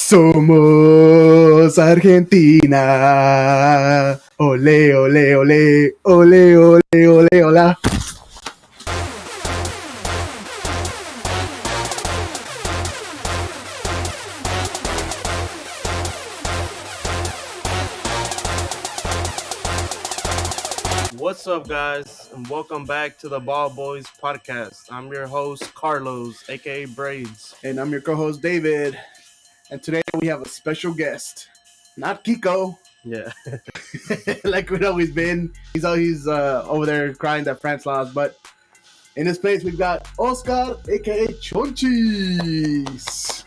Somos Argentina. Ole, ole, ole, ole, ole, ole, hola. What's up, guys, and welcome back to the Ballboyz podcast. I'm your host, Carlos, aka Braids. And I'm your co-host, David. And today we have a special guest. Not Kiko, Yeah. like we've always been. He's over there crying that France lost. But in this place, we've got Oscar, aka Chonchis.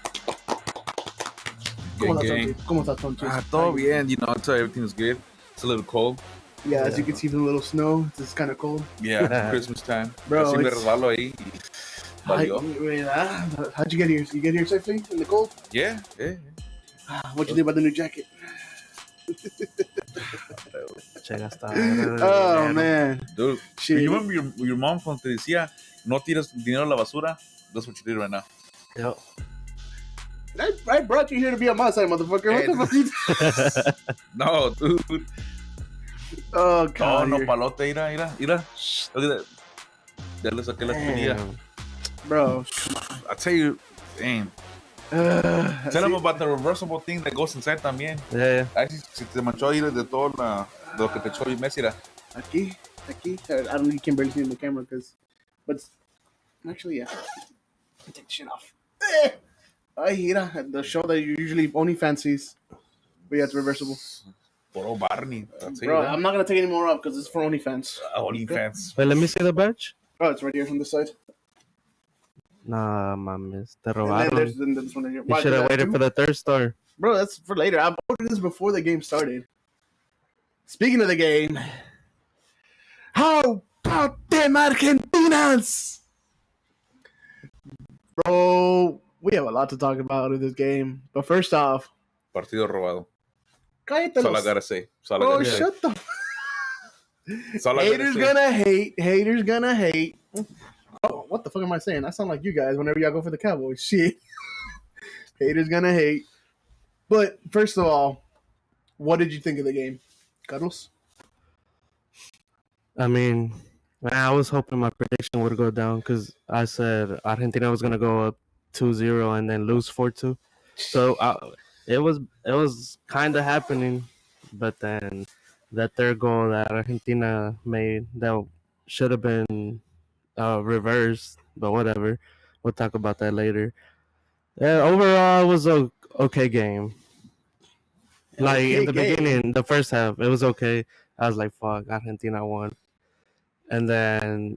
¿Cómo estás, Chonchis? Todo bien, you know, I'll tell you everything's good. It's a little cold. Yeah, as you can see from the little snow, it's kind of cold. Yeah, it's Christmas time. Bro, Así me resbalo ahí. How'd you get here? You get here safely in the cold? Yeah. What'd you think about the new jacket? Oh, man. Dude, Shit. you remember your mom cuando te decía, no tires dinero a la basura? That's what you did right now. Yep. I brought you here to be on my side, motherfucker. What the fuck you No, dude. Oh, God. No, palote, mira. Look at that. Ya le saqué la espinilla. Bro. I tell you, damn. Tell them about the reversible thing that goes inside también. Yeah. Ay, si te manchó ahí de todo de lo que te echó y Messi. Aquí. I don't know, you can barely see in the camera, but actually, yeah. Take the shit off. Ay, mira, the show that you usually only fancies, but yeah, it's reversible. Poro Barney. Bro, I'm not gonna take any more up because it's for OnlyFans. OnlyFans. Wait, let me see the badge. Oh, it's right here from this side. Nah, mames. Te And then robaron. there's this one right here. You should have waited for the third star. Bro, that's for later. I ordered this before the game started. Speaking of the game, how about them Argentinas? Bro, we have a lot to talk about in this game. But first off, Partido robado. cállate That's all I los... gotta say. Bro, shut the... Haters gonna hate. Oh, what the fuck am I saying? I sound like you guys whenever y'all go for the Cowboys. Shit. Haters gonna hate. But first of all, what did you think of the game? Carlos? I mean, I was hoping my prediction would go down because I said Argentina was going to go up 2-0 and then lose 4-2. So it was kind of happening, but then that third goal that Argentina made, that should have been reversed, but whatever. We'll talk about that later. Yeah, overall, it was a okay game. Like in the beginning, the first half, it was okay. I was like, "Fuck, Argentina won." And then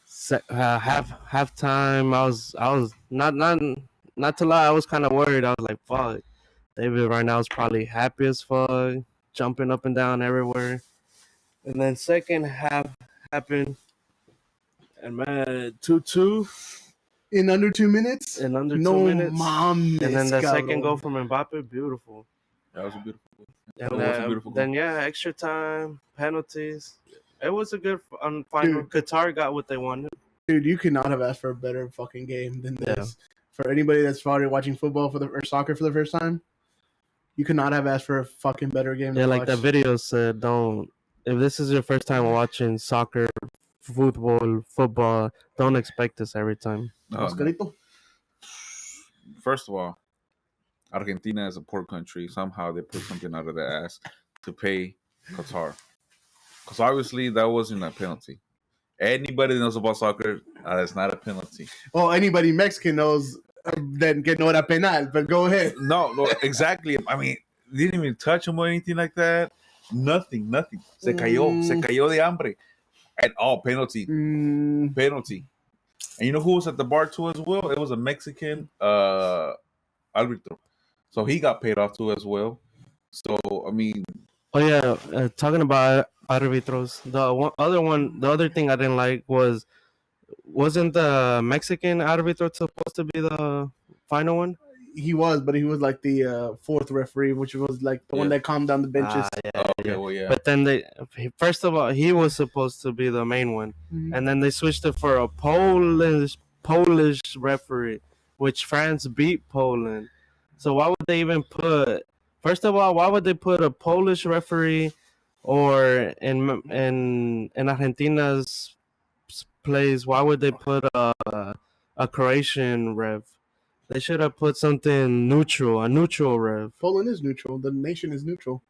halftime, I was not to lie, I was kind of worried. I was like, "Fuck, David right now is probably happy as fuck, jumping up and down everywhere." And then second half happened, and man, 2-2 in under 2 minutes. In under 2 minutes, mames, and then the second goal from Mbappe, beautiful. That was a beautiful goal. And then extra time, penalties. It was a good final. Qatar got what they wanted. Dude, you could not have asked for a better fucking game than this. Yeah. For anybody that's probably watching football or soccer for the first time, you could not have asked for a fucking better game. Yeah, like the video said, if this is your first time watching soccer, football, don't expect this every time. No. First of all, Argentina is a poor country. Somehow they put something out of their ass to pay Qatar. Because obviously that wasn't a penalty. Anybody that knows about soccer, that's not a penalty. Well, anybody Mexican knows then que no era penal, but go ahead. No, exactly. I mean, didn't even touch him or anything like that. Nothing. Se cayó de hambre. And penalty. Penalty. And you know who was at the bar too as well? It was a Mexican arbitro. So he got paid off too as well. So, I mean... Oh, yeah. Talking about arbitros, the other thing I didn't like wasn't the Mexican arbitro supposed to be the final one? He was, but he was like the fourth referee, which was like the one that calmed down the benches. Yeah. But then first of all, he was supposed to be the main one, and then they switched it for a Polish referee, which France beat Poland. So why would they even put? First of all, why would they put a Polish referee, or in Argentina's place? Why would they put a Croatian ref? They should have put something neutral, a neutral ref. Poland is neutral. The nation is neutral.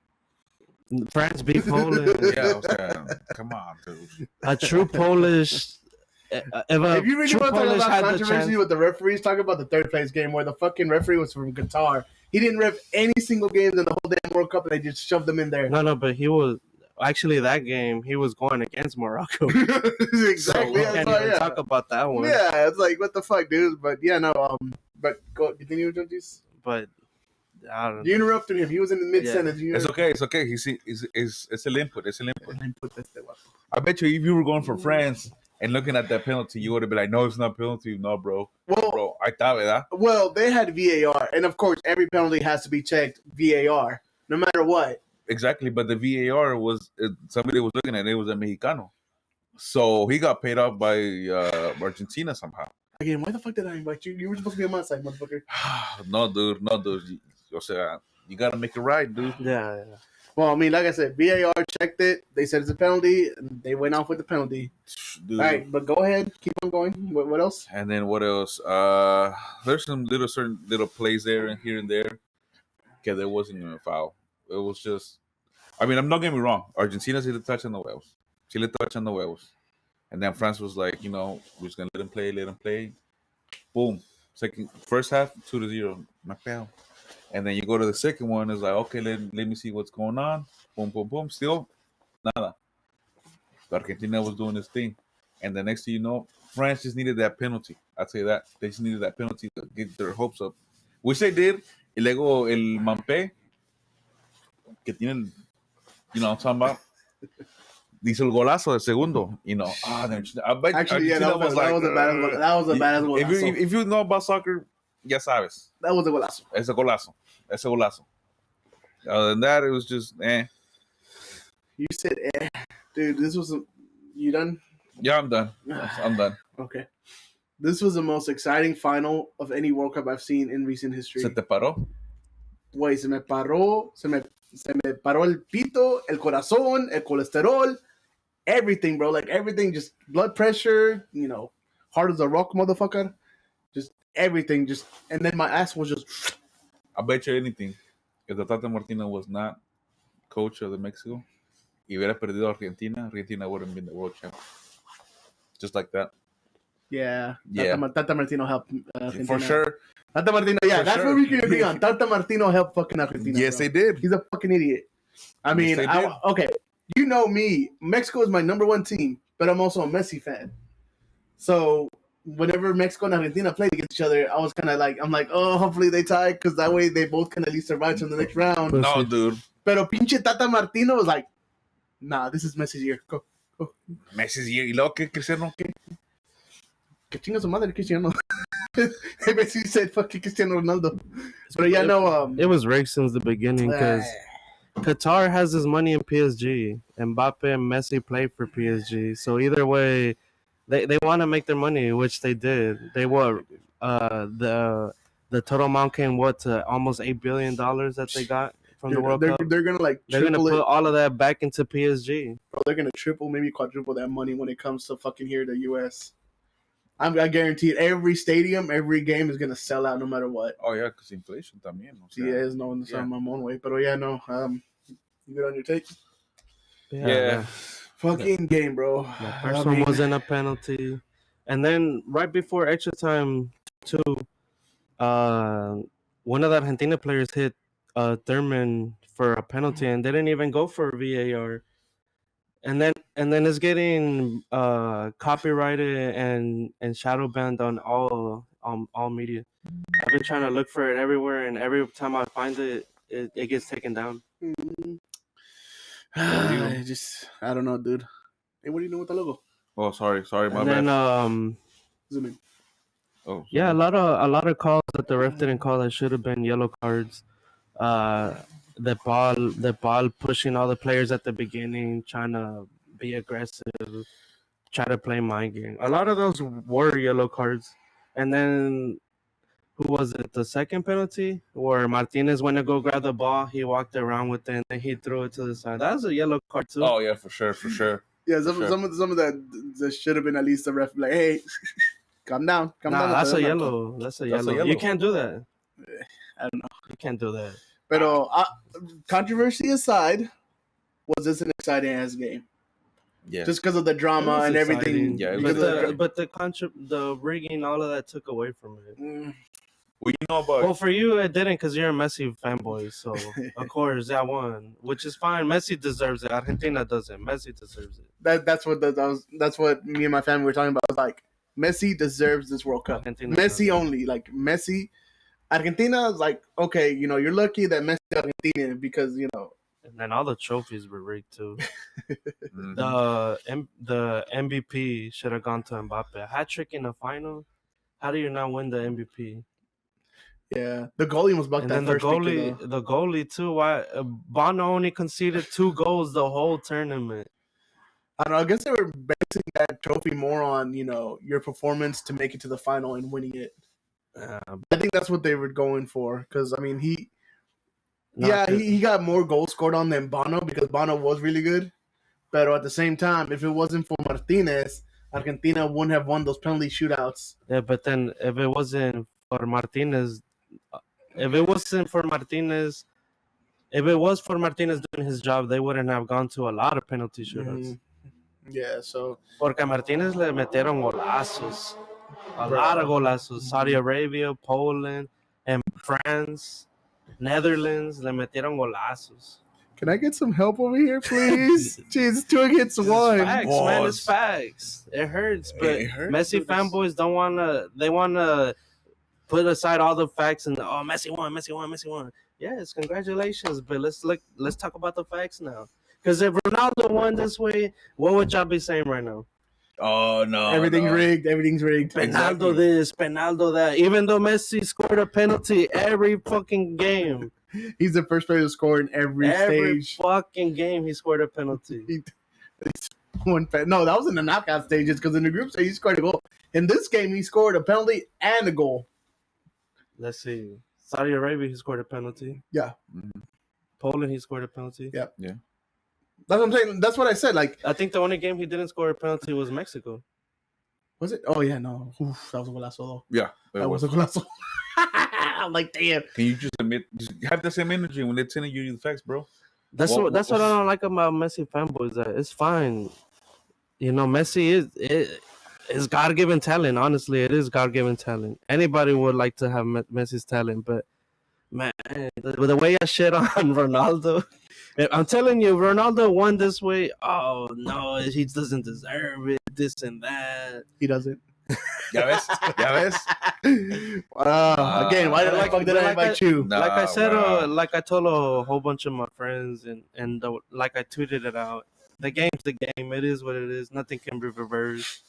France beat Poland. Yeah, o sea, come on, dude. A true Polish. If you really want to talk about controversy with the referees, talk about the third place game where the fucking referee was from Qatar. He didn't ref any single game in the whole damn World Cup, and they just shoved them in there. No, but he was actually that game. He was going against Morocco. Exactly. So we can't even talk about that one. Yeah, it's like what the fuck, dude. But yeah, no. But go continue, Chonchis. But I don't know. You interrupted him. He was in the mid sentence. It's okay. It's okay. It's a input. It's an input. I bet you if you were going for France and looking at that penalty, you would have been like, "No, it's not penalty." No, bro. Well, bro, I thought that. Well, they had VAR, and of course, every penalty has to be checked VAR, no matter what. Exactly, but the VAR was somebody was looking at it. It was a Mexicano, so he got paid off by Argentina somehow. Again, why the fuck did I invite you? You were supposed to be on my side, motherfucker. No, dude. O sea, you gotta make it right, dude. Yeah. Well, I mean, like I said, VAR checked it. They said it's a penalty, and they went off with the penalty. Dude. All right, but go ahead, keep on going. What else? And then what else? There's some certain little plays there and here and there. Okay, there wasn't even a foul. It was just. I mean, I'm not getting me wrong. Argentina sí le está echando huevos. Sí le está echando huevos. And then France was like, we're just gonna let him play. Boom. First half, 2-0. Not bad. And then you go to the second one, it's like, okay, let me see what's going on. Boom, boom, boom. Still, nada. Argentina was doing this thing. And the next thing you know, France just needed that penalty. I'd say that. They just needed that penalty to get their hopes up. Which they did. Y luego el Mampé, que tiene, I'm talking about, hizo el golazo de segundo. I bet Actually, yeah, that was a badass golazo. If you know about soccer, ya sabes. That was a golazo. Ese golazo. Other than that, it was just You said dude, this was you done? Yeah, I'm done. Okay. This was the most exciting final of any World Cup I've seen in recent history. ¿Se te paró? Güey, se me paró el pito, el corazón, el colesterol, everything, bro. Like everything, just blood pressure, hard as a rock, motherfucker. Just everything, and then my ass was just. I bet you anything. If the Tata Martino was not coach of the Mexico, y hubiera perdido Argentina wouldn't been the world champion. Just like that. Yeah. Tata Martino helped Argentina. For sure. Tata Martino, yeah, that's what we can agree on. Tata Martino helped fucking Argentina. Yes, bro. they did. He's a fucking idiot. I mean, okay, you know me. Mexico is my number one team, but I'm also a Messi fan. So whenever Mexico and Argentina played against each other, I was kind of like, oh, hopefully they tie, because that way they both can at least survive to the next round. No, dude. Pero pinche Tata Martino was like, nah, this is Messi's year. Go. Messi's year. ¿Y luego qué, Cristiano? ¿Qué? Que chinga su madre, Cristiano. Messi said, fuck Cristiano Ronaldo. But yeah, no. It was rigged since the beginning, because Qatar has his money in PSG. Mbappe and Messi play for PSG. So either way, they want to make their money, which they did. They were the total amount came to almost $8 billion that they got from the World Cup. They're gonna put all of that back into PSG. Bro, they're gonna triple, maybe quadruple that money when it comes to fucking here to US. I guarantee it. Every stadium, every game is gonna sell out no matter what. Oh yeah, because inflation también. Sí, es no in my own way, but yeah, no. You good on your take? Yeah. Fucking game, bro. The first one wasn't a penalty, and then right before extra time, too, one of the Argentina players hit Thurman for a penalty, and they didn't even go for VAR. And then it's getting copyrighted and shadow banned on all media. I've been trying to look for it everywhere, and every time I find it, it gets taken down. Mm-hmm. I don't know, dude. Hey, what do you know with the logo? Oh, sorry, my bad. Zoom in. Oh, yeah, a lot of calls that the ref didn't call that should have been yellow cards. The ball pushing all the players at the beginning, trying to be aggressive, try to play mind game. A lot of those were yellow cards, and then who was it? The second penalty where Martinez went to go grab the ball, he walked around with it, and then he threw it to the side. That was a yellow card too. Oh yeah, for sure. Yeah, some of that should have been at least a ref like, hey, calm down. That's a yellow. That's a yellow. You can't do that. I don't know. You can't do that. But controversy aside, was this an exciting ass game? Yeah. Just because of the drama and everything. Yeah, but the rigging, all of that took away from it. Well, you know about. Well, for you, it didn't because you're a Messi fanboy. So of course that won, which is fine. Messi deserves it. Argentina doesn't. Messi deserves it. That's what me and my family were talking about. I was like, Messi deserves this World Cup. Argentina Messi doesn't. only. Like Messi. Argentina is like, okay, you're lucky that Messi Argentina because And then all the trophies were rigged too. Mhm. The MVP should have gone to Mbappe. Hat trick in the final. How do you not win the MVP? Yeah, the goalie was bucked And that then the first goalie, picture, the goalie too. Why Bono only conceded 2 goals the whole tournament? I don't know. I guess they were basing that trophy more on your performance to make it to the final and winning it. I think that's what they were going for because I mean he got more goals scored on than Bono because Bono was really good. But at the same time, if it wasn't for Martinez, Argentina wouldn't have won those penalty shootouts. Yeah, but then if it wasn't for Martinez doing his job, they wouldn't have gone to a lot of penalty shootouts. Yeah, so Porque a Martinez le metieron golazos. A lot of golazos. Saudi Arabia, Poland, and France, Netherlands, le metieron golazos. can I get some help over here, please? Jeez, 2 against 1. It's facts, man. It's facts. It hurts, but It hurts, Messi but it's- fanboys don't wanna. They wanna put aside all the facts and Messi won. Yes, congratulations, but let's talk about the facts now. Because if Ronaldo won this way, what would y'all be saying right now? Oh no! Everything's no. rigged. Everything's rigged. Penaldo this, Penaldo that. Even though Messi scored a penalty every fucking game. He's the first player to score in every stage. Fucking game he scored a penalty. No, that was in the knockout stages because in the group stage he scored a goal. In this game, he scored a penalty and a goal. Let's see. Saudi Arabia, he scored a penalty. Yeah. Mhm. Poland, he scored a penalty. Yeah. Yeah. That's what I'm saying. That's what I said. Like, I think the only game he didn't score a penalty was Mexico. was it? Oh, yeah, no. Oof, that was a golazo, though. Yeah, That was a golazo. I'm like, damn. Can you just have the same energy when they're telling you the facts, bro? That's what I don't like about Messi fanboys. That it's fine. Messi is God-given talent. Honestly, it is God-given talent. Anybody would like to have Messi's talent, but man, the way I shit on Ronaldo, I'm telling you, Ronaldo won this way. Oh no, he doesn't deserve it. This and that. He doesn't. Ya ves? Again, why did I invite you? Nah, Like I said, bro. like I told a whole bunch of my friends, and like I tweeted it out. The game's the game. It is what it is. Nothing can be reversed.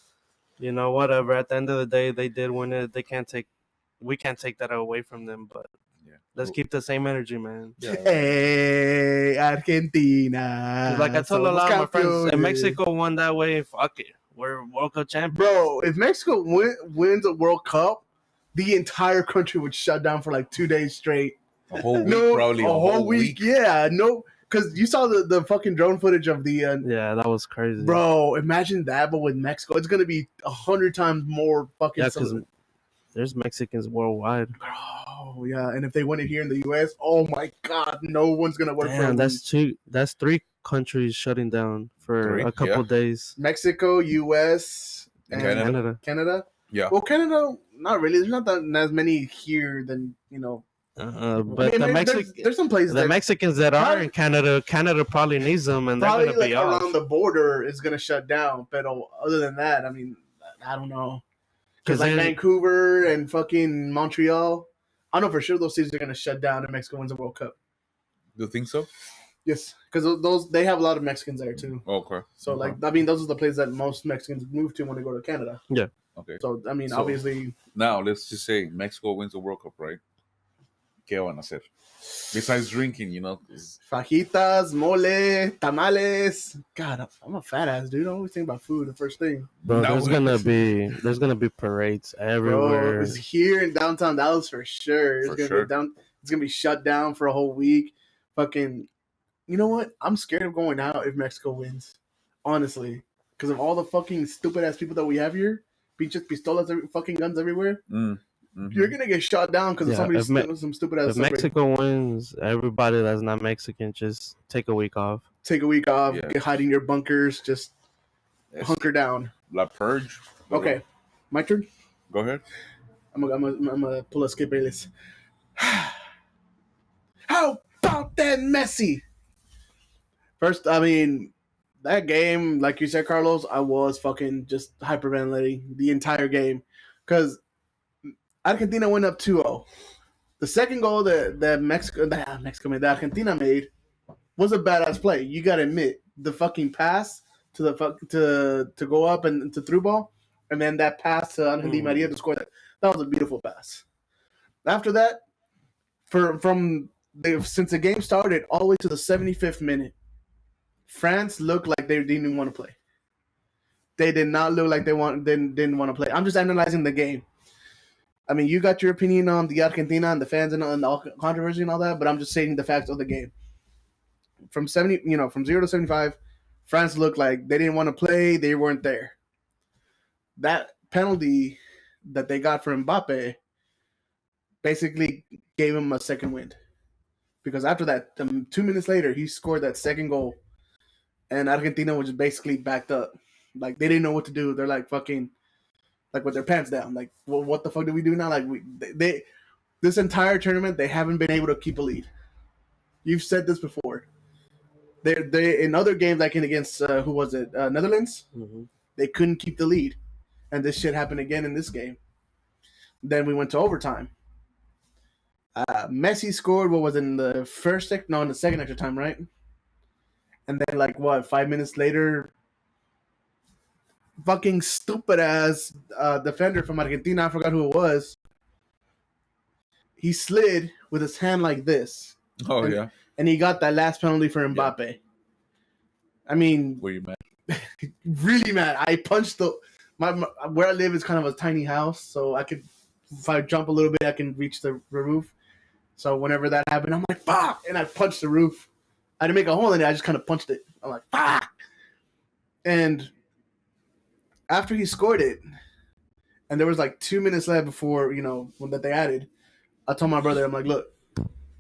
Whatever. At the end of the day, they did win it. We can't take that away from them. But Yeah. let's keep the same energy, man. Hey, Argentina. Like I told a lot of my friends, Somos if campeones. Mexico won that way, fuck it. We're World Cup champions. Bro, if Mexico wins a World Cup, the entire country would shut down for like 2 days straight. A whole week, probably. A whole week. Yeah, no, because you saw the fucking drone footage of the. Yeah, that was crazy. Bro, imagine that, but with Mexico, it's gonna be 100 times more fucking. Yeah, because there's Mexicans worldwide. Oh yeah, and if they win it here in the U.S., oh my God, no one's gonna work for Damn, them. that's 3 countries shutting down for a couple days. Mexico, U.S., and Canada. Yeah. Well, Canada, not really. There's not as many here than But there's some places. The Mexicans that are in Canada probably needs them, and they're probably gonna be off. around the border is gonna shut down. But other than that, I mean, I don't know. Because like Vancouver and fucking Montreal, I know for sure those cities are gonna shut down if Mexico wins the World Cup. You think so? Yes, because those they have a lot of Mexicans there too. Okay. So those are the places that most Mexicans move to when they go to Canada. Okay. So obviously, now let's just say Mexico wins the World Cup, right? ¿qué van a hacer? Besides drinking, you know. 'Cause Fajitas, mole, tamales. God, I'm a fat ass dude. I always think about food the first thing. Bro, No. there's gonna be parades Bro, everywhere. it's here in downtown Dallas for sure. For sure. It's gonna be shut down for a whole week. Fucking, you know what? I'm scared of going out if Mexico wins. Honestly, because of all the fucking stupid ass people that we have here, pinches pistolas, fucking guns everywhere. You're gonna get shot down because of somebody stealing some stupid ass. If Mexico wins, everybody that's not Mexican just take a week off. Take a week off, Yeah. get hide in your bunkers, just hunker down. La Purge. Okay, my turn. Go ahead. I'm gonna pull a Skip Bayless. How about that Messi? First, I mean, that game, like you said, Carlos, I was fucking just hyperventilating the entire game because Argentina went up 2-0. The second goal that Argentina made was a badass play. You gotta admit, the fucking pass to go up and to through ball, and then that pass to Angel Di Maria to score that was a beautiful pass. After that, since the game started all the way to the 75th minute, France looked like they didn't even want to play. They did not look like they didn't want to play. I'm just analyzing the game. I mean, you got your opinion on the Argentina and the fans and all controversy and all that, but I'm just stating the facts of the game. From 0 to 75, France looked like they didn't want to play. They weren't there. That penalty that they got from Mbappe basically gave him a second wind. Because after that, 2 minutes later, he scored that second goal. And Argentina was just basically backed up. Like, they didn't know what to do. They're like fucking, like with their pants down. Like, well, what the fuck do we do now? Like, this entire tournament, they haven't been able to keep a lead. You've said this before. They in other games, like against, who was it? Netherlands? Mm-hmm. They couldn't keep the lead. And this shit happened again in this game. Then we went to overtime. Messi scored, what was it, in the second extra time, right? And then, 5 minutes later, fucking stupid ass defender from Argentina, I forgot who it was. He slid with his hand like this. Oh, yeah. And he got that last penalty for Mbappe. Yeah. I mean, were you mad? Really mad. I punched my where I live is kind of a tiny house, so if I jump a little bit, I can reach the roof. So whenever that happened, I'm like, fuck! And I punched the roof. I didn't make a hole in it. I just kind of punched it. I'm like, fuck! And after he scored it, and there was 2 minutes left before, when that they added, I told my brother, I'm like, look,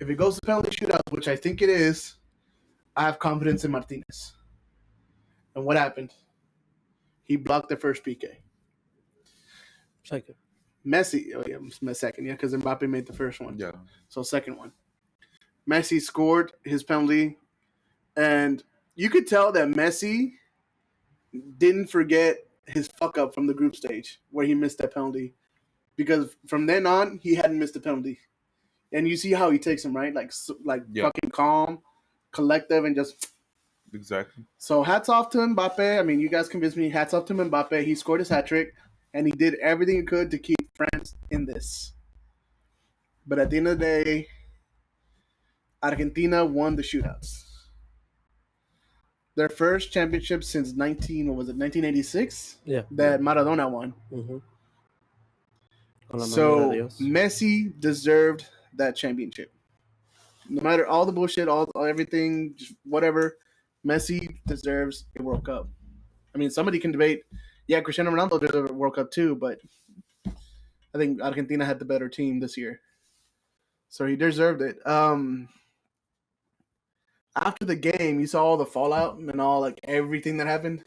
if it goes to penalty shootout, which I think it is, I have confidence in Martinez. And what happened? He blocked the first PK. Second. Messi, second, because Mbappe made the first one. Yeah. So second one. Messi scored his penalty, and you could tell that Messi didn't forget his fuck up from the group stage where he missed that penalty, because from then on he hadn't missed a penalty, and you see how he takes him, right? Fucking calm, collective, and just exactly. So hats off to Mbappe. I mean, you guys convinced me. Hats off to Mbappe. He scored his hat trick, and he did everything he could to keep France in this. But at the end of the day, Argentina won the shootouts. Their first championship since 1986? Yeah. That Maradona won. Mm-hmm. So Messi deserved that championship. No matter all the bullshit, all everything, just whatever, Messi deserves a World Cup. I mean, somebody can debate, yeah, Cristiano Ronaldo deserves a World Cup too, but I think Argentina had the better team this year. So he deserved it. After the game, you saw all the fallout and all everything that happened.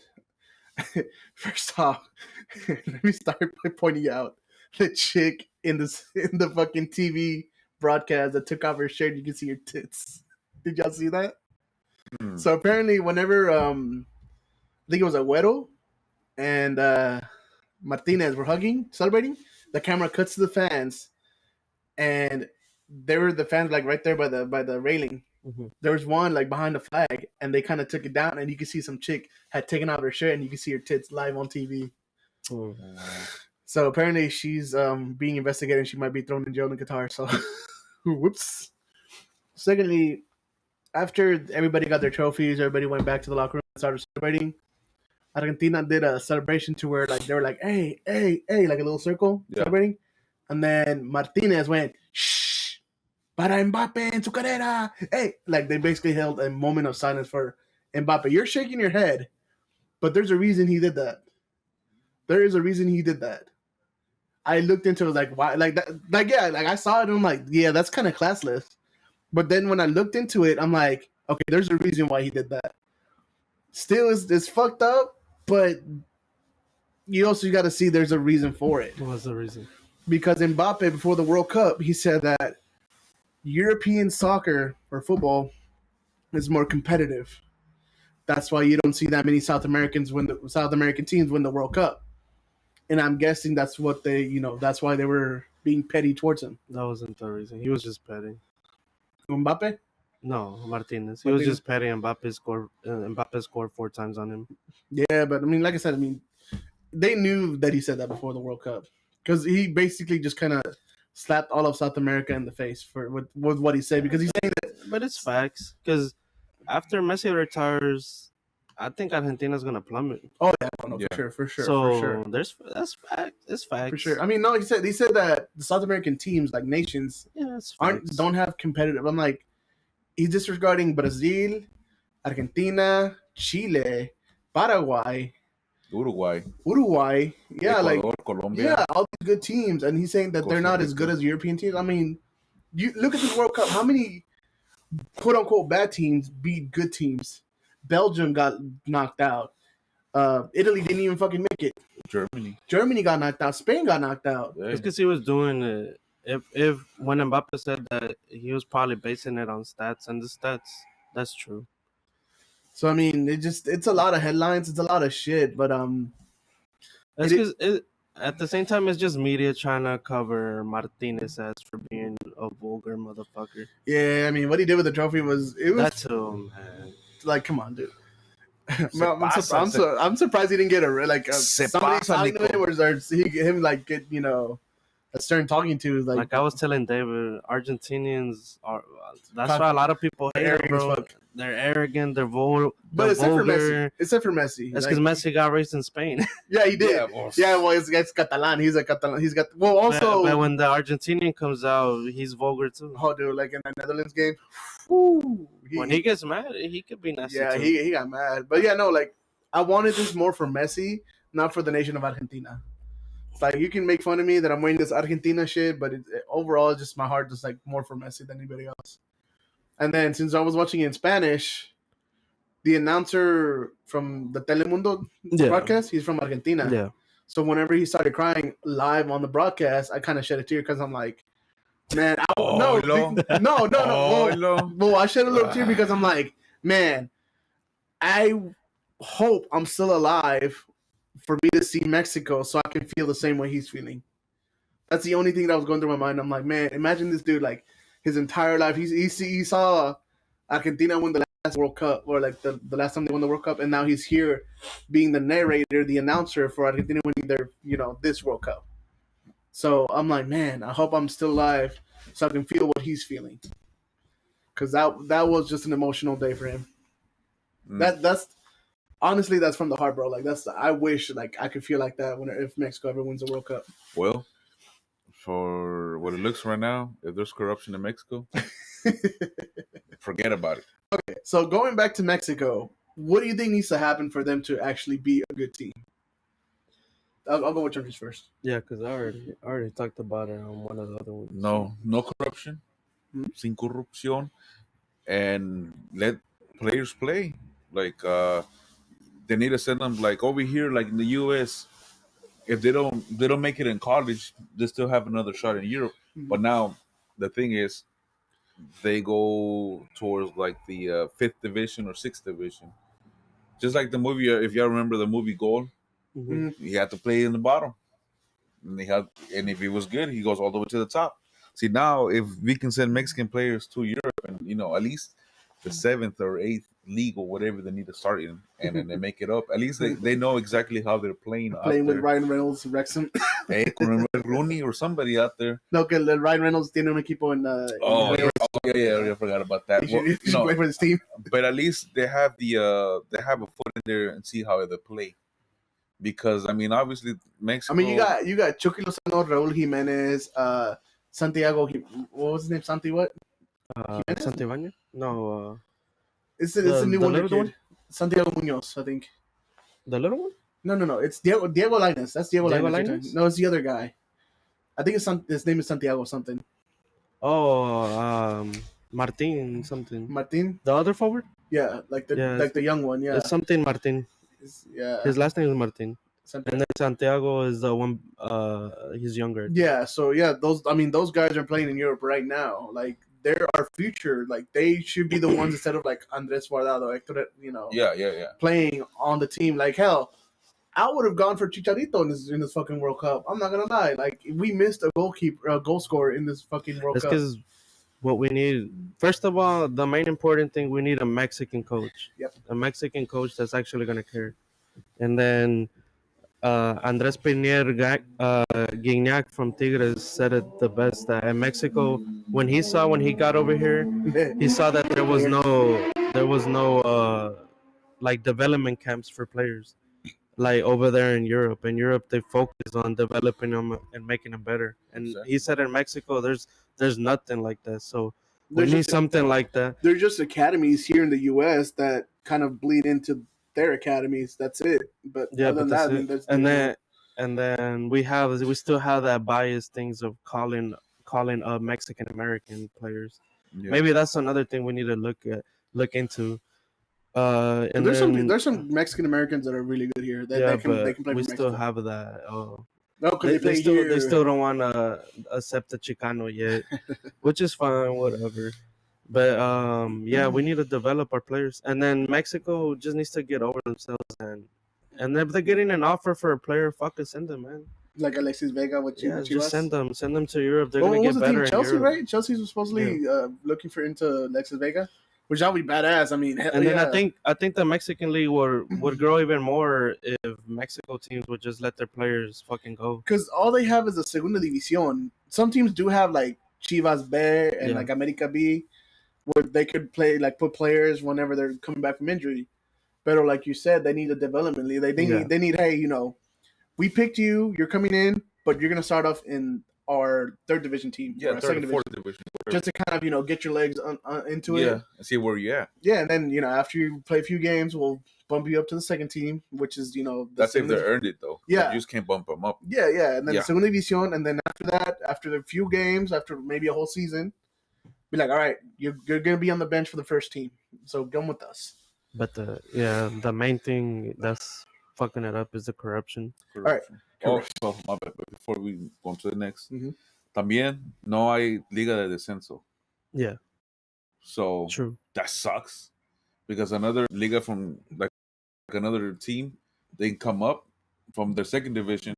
First off, let me start by pointing out the chick in the fucking TV broadcast that took off her shirt. You can see her tits. Did y'all see that? Mm. So apparently, whenever I think it was Agüero and Martinez were hugging, celebrating, the camera cuts to the fans, and there were the fans right there by the railing. Mm-hmm. There was one behind the flag, and they kind of took it down, and you could see some chick had taken off her shirt, and you could see her tits live on TV. Oh. So apparently she's being investigated, and she might be thrown in jail in Qatar. So Whoops. Secondly, after everybody got their trophies, everybody went back to the locker room and started celebrating. Argentina did a celebration to where like they were like, hey, hey, hey, like a little circle celebrating. And then Martinez went, shh, para Mbappe en su carrera. Hey, like they basically held a moment of silence for Mbappe. You're shaking your head, but there's a reason he did that. There is a reason he did that. I looked into it like why like that like yeah, like I saw it and I'm like, yeah, that's kind of classless. But then when I looked into it, I'm like, okay, there's a reason why he did that. Still it's fucked up, but you also got to see there's a reason for it. What was the reason? Because Mbappe, before the World Cup, he said that European soccer or football is more competitive. That's why you don't see that many South American teams win the World Cup. And I'm guessing that's what that's why they were being petty towards him. That wasn't the reason. He was just petty. Mbappe? No, Martinez. He was just petty. Mbappe scored 4 times on him. Yeah, but I mean, like I said, I mean, they knew that he said that before the World Cup because he basically just kind of slapped all of South America in the face with what he said because he's saying that. But it's facts because after Messi retires, I think Argentina's gonna plummet. Oh yeah, no, for sure. So that's fact. It's facts for sure. I mean, no, he said that the South American teams, like nations, don't have competitive. I'm like, he's disregarding Brazil, Argentina, Chile, Paraguay. Uruguay. Yeah, Ecuador, like Colombia. Yeah, all these good teams, and he's saying that they're not as good as European teams. I mean, you look at this World Cup. How many quote unquote bad teams beat good teams? Belgium got knocked out. Italy didn't even fucking make it. Germany got knocked out. Spain got knocked out. It's because he was doing it. If when Mbappe said that, he was probably basing it on stats, and the stats, that's true. So I mean, it's a lot of headlines. It's a lot of shit, but That's because at the same time, it's just media trying to cover Martinez as for being a vulgar motherfucker. Yeah, I mean, what he did with the trophy was that too, man. Like, come on, dude. I'm surprised he didn't get somebody talking to him or him like get a stern talking to like I was telling David, Argentinians are that's why a lot of people hate him, bro. They're arrogant, they're vulgar. But except for Messi. That's because Messi got raised in Spain. Yeah, he did. Yeah, well, it's Catalan. He's a Catalan. He's got but when the Argentinian comes out, he's vulgar too. Oh, dude, like in the Netherlands game. When he gets mad, he could be nasty. Yeah, he got mad. But yeah, no, like I wanted this more for Messi, not for the nation of Argentina. It's like you can make fun of me that I'm wearing this Argentina shit, but overall, just my heart is like more for Messi than anybody else. And then since I was watching it in Spanish, the announcer from the Telemundo broadcast, he's from Argentina. Yeah. So whenever he started crying live on the broadcast, I kind of shed a tear because I'm like, man, no. Well, I shed a little tear because I'm like, man, I hope I'm still alive for me to see Mexico so I can feel the same way he's feeling. That's the only thing that was going through my mind. I'm like, man, imagine this dude, like, his entire life. He saw Argentina win the last World Cup, or like the last time they won the World Cup, and now he's here being the narrator, the announcer for Argentina winning their, this World Cup. So I'm like, man, I hope I'm still alive so I can feel what he's feeling. Because that was just an emotional day for him. That's honestly, that's from the heart, bro. Like I wish like I could feel like that if Mexico ever wins the World Cup. Well, for what it looks right now, if there's corruption in Mexico, forget about it. Okay, so going back to Mexico, what do you think needs to happen for them to actually be a good team? I'll go with Chonchis first. Yeah, because I already talked about it on one of the other ones. No corruption, sin corrupción, and let players play. Like they need to send them like over here, like in the U.S. If they don't make it in college, they still have another shot in Europe. Mm-hmm. But now the thing is, they go towards like the 5th division or 6th division. Just like the movie, if y'all remember the movie Goal, he had to play in the bottom, and if he was good, he goes all the way to the top. See, now if we can send Mexican players to Europe and at least the 7th or 8th league or whatever they need to start in, and then they make it up. At least they know exactly how they're playing. Playing with Ryan Reynolds, Wrexham. Hey, remember Rooney or somebody out there? No, que el Ryan Reynolds tiene un equipo en Oh, Wales. yeah, I forgot about that. He Well, should play for this team. but at least they have they have a foot in there and see how they play. Because I mean, obviously Mexico. I mean, you got Chucky Lozano, Raúl Jiménez, Santiago. What was his name? Santi what? Jimenez? Santibáñez? No, It's a new the wonder little kid. one? Santiago Munoz, I think. the little one. No. It's Diego Lainez. That's Diego Diego Lainez. Lainez? No, it's the other guy. I think his name is Santiago something. Oh, Martin something. Martin. The other forward? Yeah, like the young one. Yeah. It's something Martin. Yeah. His last name is Martin. Santiago. And then Santiago is the one. He's younger. Yeah, so yeah, those guys are playing in Europe right now. Like they're our future. Like they should be the ones instead of like Andres Guardado, Hector, Yeah. playing on the team. Like hell, I would have gone for Chicharito in this fucking World Cup. I'm not gonna lie. Like we missed a goal scorer in this fucking World That's Cup. because what we need. First of all, the main important thing, we need a Mexican coach. Yep. A Mexican coach that's actually gonna care. And then Andres Pinier Guignac from Tigres said it the best, that in Mexico, when he got over here, he saw that there was no like development camps for players like over there in Europe. In Europe, they focus on developing them and making them better. And Exactly. he said in Mexico, there's nothing like that. So we There's need just- something like that. There's just academies here in the U.S. that kind of bleed into their academies. That's it. But Yeah, other but than that's that, I mean, it. there's And then we still have that bias things of calling up Mexican American players. Yeah. Maybe that's another thing we need to look into. And there's then, there's some Mexican Americans that are really good here. They yeah, can but play for we still Mexico. have that. Oh, No, because they play still here. they still don't want to accept the Chicano yet, which is fine, whatever. But yeah, we need to develop our players, and then Mexico just needs to get over themselves, and if they're getting an offer for a player, fucking send them, man. Like Alexis Vega with Yeah, Chivas. just send them to Europe. They're What gonna was get the team? better in Chelsea, Europe. right? Chelsea was supposedly looking for into Alexis Vega, which that would be badass. I mean, hell And then yeah. I think the Mexican league would grow even more if Mexico teams would just let their players fucking go. Because all they have is a Segunda División. Some teams do have like Chivas B and Yeah. like America B, where they could put players whenever they're coming back from injury. But like you said, they need a development league. They need hey, we picked you. You're coming in, but you're gonna start off in our third division team. or Yeah, our third second and fourth division. just to kind of get your legs into it. Yeah, and see where you at. Yeah, and then after you play a few games, we'll bump you up to the second team, which is the That's if they Segunda- earned it though. Yeah. You just can't bump them up. Yeah, and then Yeah. Segunda División, and then after that, after a few games, after maybe a whole season, be like, all right, you're gonna be on the bench for the first team, so come with us. But the main thing that's fucking it up is the corruption. Corruption. Oh, so my bad. But before we go on to the next, Mhm. también no hay liga de descenso. Yeah, So true. that sucks because another liga from like another team, they come up from their second division,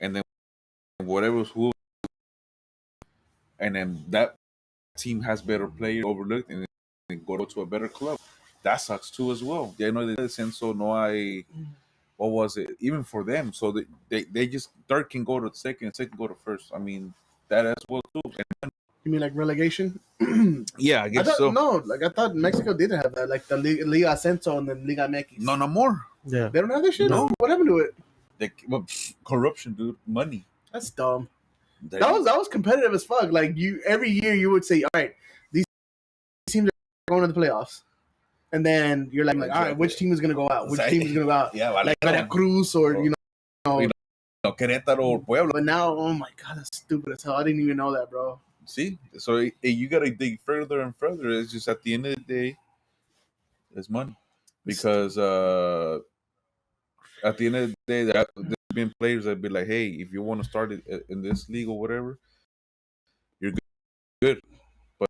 and then whatever's who, and then that team has better players overlooked and then go to a better club. That sucks too as well. Ya no hay descenso, no hay. What was it? Even for them, so they just third can go to second go to first. I mean that as well too. And You mean like relegation? yeah, I I guess thought, so. no, like I thought Mexico didn't have that, like the Liga Ascenso and then Liga MX. No more. Yeah, They don't have that shit. No. What happened to it? Corruption, dude. Money. That's dumb. That was competitive as fuck. Like every year you would say, all right, these teams are going to the playoffs, and then you're like, all right, which team is gonna go out? Which team is gonna go out? Yeah, Like Veracruz or Querétaro or Puebla. But now, oh my god, that's stupid as hell. I didn't even know that, bro. See, so you gotta dig further and further. It's just at the end of the day, it's money, because at the end of the day, there's been players that be like, hey, if you want to start it in this league or whatever, you're good, but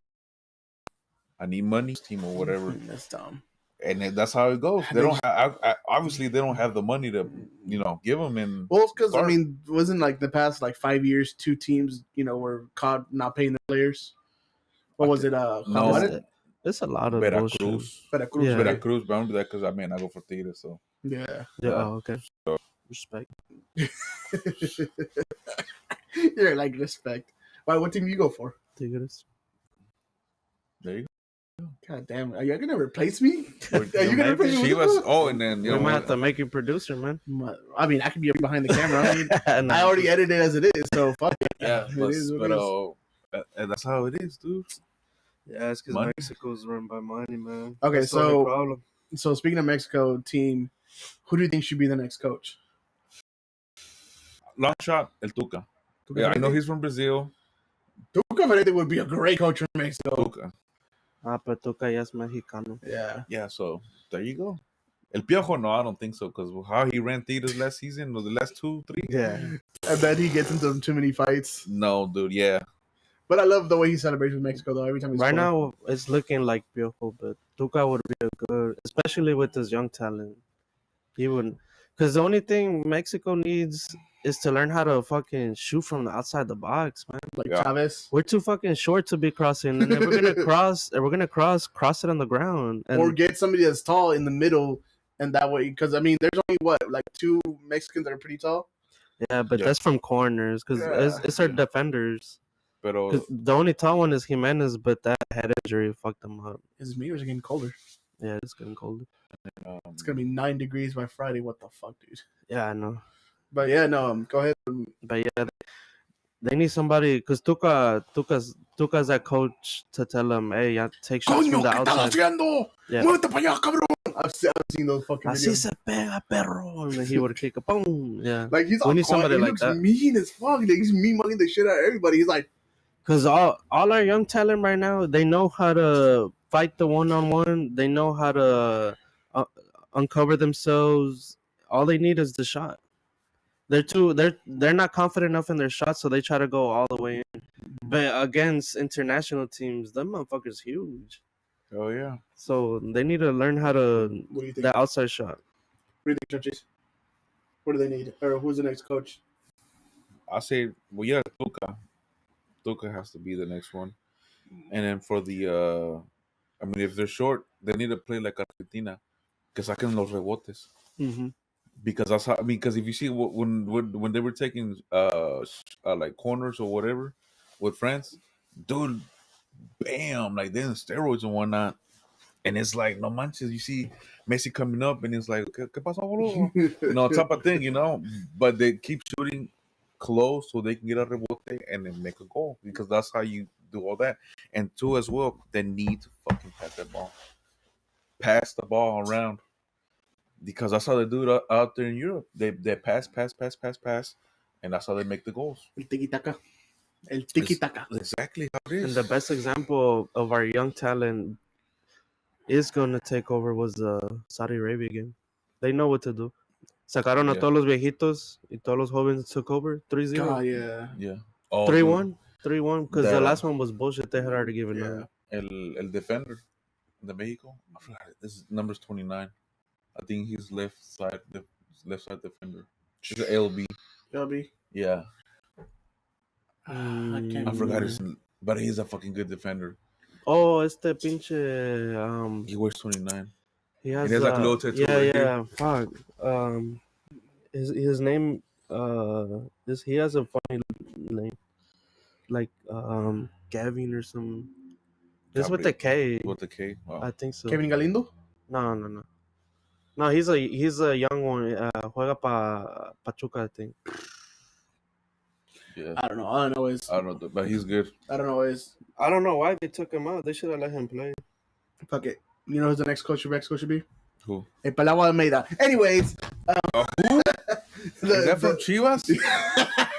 I need money, team or whatever, That's dumb. and that's how it goes. They don't have, obviously they don't have the money to give them. And Well, because I start. mean, wasn't like the past like 5 years, two teams were caught not paying the players. What was it? No. Jaguares? it's a lot of bullshit. Veracruz, Yeah. Veracruz bound to that because I go for Tigres, so Yeah. Yeah, oh, okay. Respect. You're like respect. Why? What team do you go for? Tigres. There you God damn! Are you gonna replace me? go. Are you gonna replace me? She with was. the- Oh, and then We might have to make you producer, man. I mean, I could be behind the camera. I mean, Nah. I already edited it as it is, so fuck it. yeah, It is what it is. but that's how it is, dude. Yeah, it's because Money. Mexico's run by money, man. Okay, That's the only so- problem. So speaking of Mexico team, who do you think should be the next coach? Long shot, El Tuca. Yeah, I know he's from Brazil. Tuca Ferretti would be a great coach for Mexico. Tuca. Pero Tuca ya es mexicano. Yeah. Yeah, so there you go. El Piojo, no, I don't think so, because how he ran theaters last season, or the last 2, 3. Yeah. I bet he gets into too many fights. No, dude, yeah. But I love the way he celebrates with Mexico, though. Every time he's Right now, it's looking like Piojo, but Tuca would be a good, especially with his young talent. He would, because the only thing Mexico needs is to learn how to fucking shoot from the outside the box, man. like Yeah. Chavez, We're too fucking short to be crossing, and if we're gonna cross it on the ground. And or get somebody that's tall in the middle, and that way, because I mean, there's only like 2 Mexicans that are pretty tall. yeah, but Yeah. that's from corners, because it's our defenders. Pero 'Cause the only tall one is Jimenez, but that head injury fucked him up. His meters are getting colder. Yeah, it's getting colder. It's gonna be 9 degrees by Friday. What the fuck, dude? Yeah, I know. But yeah, no. Go ahead. But yeah, they need somebody because Tuca's that coach to tell him, hey, yeah, take shots from the outside. haciendo? Yeah. Muévete pa' allá, cabrón. I've seen those fucking Así videos. se pega, perro. And then he would kick a boom. Yeah. Like he's We all need somebody he like looks that. mean as fuck. Like, he's mean mugging the shit out of everybody. He's like, Because all our young talent right now, they know how to fight the one-on-one. They know how to uncover themselves. All they need is the shot. They're not confident enough in their shots, so they try to go all the way in. But against international teams, them motherfuckers huge. oh yeah. So they need to learn how to what do you think? the outside shot. What do you think, Chonchis? What do they need? Or who's the next coach? I say, well, yeah, Tuca. Tuca has to be the next one. And then for the, I mean, if they're short, they need to play like Argentina. Que saquen los rebotes. Mm-hmm. Because that's how, I mean, because if you see when they were taking like corners or whatever with France, dude, bam, like they're in steroids and whatnot. And it's like, no manches, you see Messi coming up and it's like, ¿Qué pasó, boludo? Type of thing, But they keep shooting close so they can get a rebote and then make a goal because that's how you do all that. And 2 as well, they need to fucking pass that ball. Pass the ball around. Because that's how they do it out there in Europe. They pass, and that's how they make the goals. El tiki-taka. El tiki-taka. Exactly how it And is. the best example of our young talent is gonna take over was the Saudi Arabia game. They know what to do. Sacaron a Yeah. todos los viejitos y todos los jóvenes took over 3-0. God, yeah. Yeah. Oh, 3-1. 3-1 because the That- last one was bullshit. They had already given Yeah. up. El defender, the Mexico. I forgot it. This is numbers 29. I think he's left side defender. It's an LB. Shelby. Yeah, I can't I forgot remember. his, but he's a fucking good defender. Oh, este pinche He wears 29. he has He has, like, a little tattoo yeah, right yeah, fuck. His name he has a funny name. Like Gavin or some. It's with the K. With the K. Wow. I think so. Kevin Galindo? No. No, he's a young one. Juega Pachuca, I think. Yeah. I don't know. All I know is I don't know, but he's good. I don't know is I don't know why they took him out. They should have let him play. fuck it. You know who the next coach of Mexico should be? Who? El Palagua Almeida. Anyways, Who? Is that from Chivas?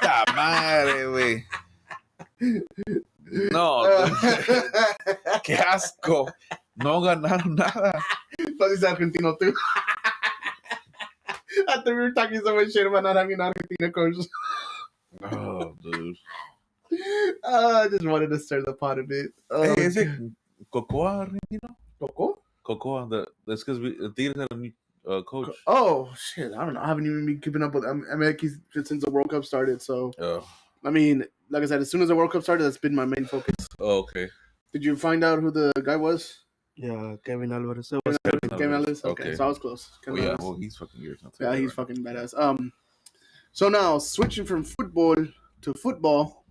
Ta madre, güey. No, qué asco. No ganaron nada. But he's Argentino too. I thought we were talking so much shit about not having an Argentina coach. Oh, dude. I just wanted to stir the pot a bit. Hey, is it Cocoa Argentino? Coco? Cocoa. That's because the Tigres had a new coach. Oh shit! I don't know. I haven't even been keeping up with MX since the World Cup started. So Oh, I mean, like I said, as soon as the World Cup started, that's been my main focus. okay. Did you find out who the guy was? Yeah, Kevin Alvarez. It was Kevin Ellis. Okay, Okay. so I was close. Oh, Kevin yeah, Ellis. well, he's fucking weird. Yeah, he's fucking badass. So now switching from football to football.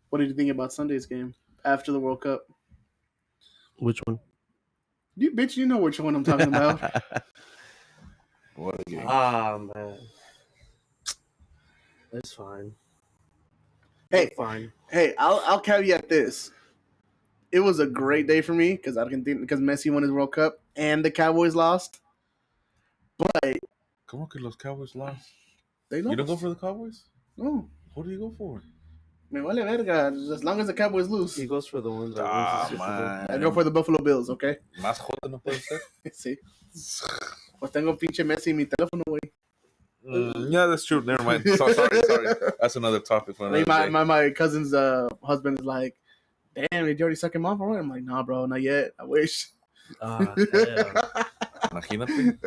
What did you think about Sunday's game after the World Cup? Which one? You bitch, you know which one I'm talking about. What a game. Man. It's fine. Hey, Fine. hey, I'll caveat this. It was a great day for me because Messi won his World Cup and the Cowboys lost. But Come on, que los Cowboys lost. they lost. You don't go for the Cowboys? No, Who do you go for? me vale verga. As long as the Cowboys lose, He goes for the ones that Ah, wins the Super Bowl. man. I go for the Buffalo Bills. Okay. Más jota no puede ser. Sí. Pues tengo pinche Messi en mi teléfono, güey. Yeah, that's true. Never mind. Sorry. That's another topic for I mean, another day. my cousin's husband is like, "Damn, did you already suck him off?" Or what? I'm like, "Nah, bro, not yet. I wish." Imagínate.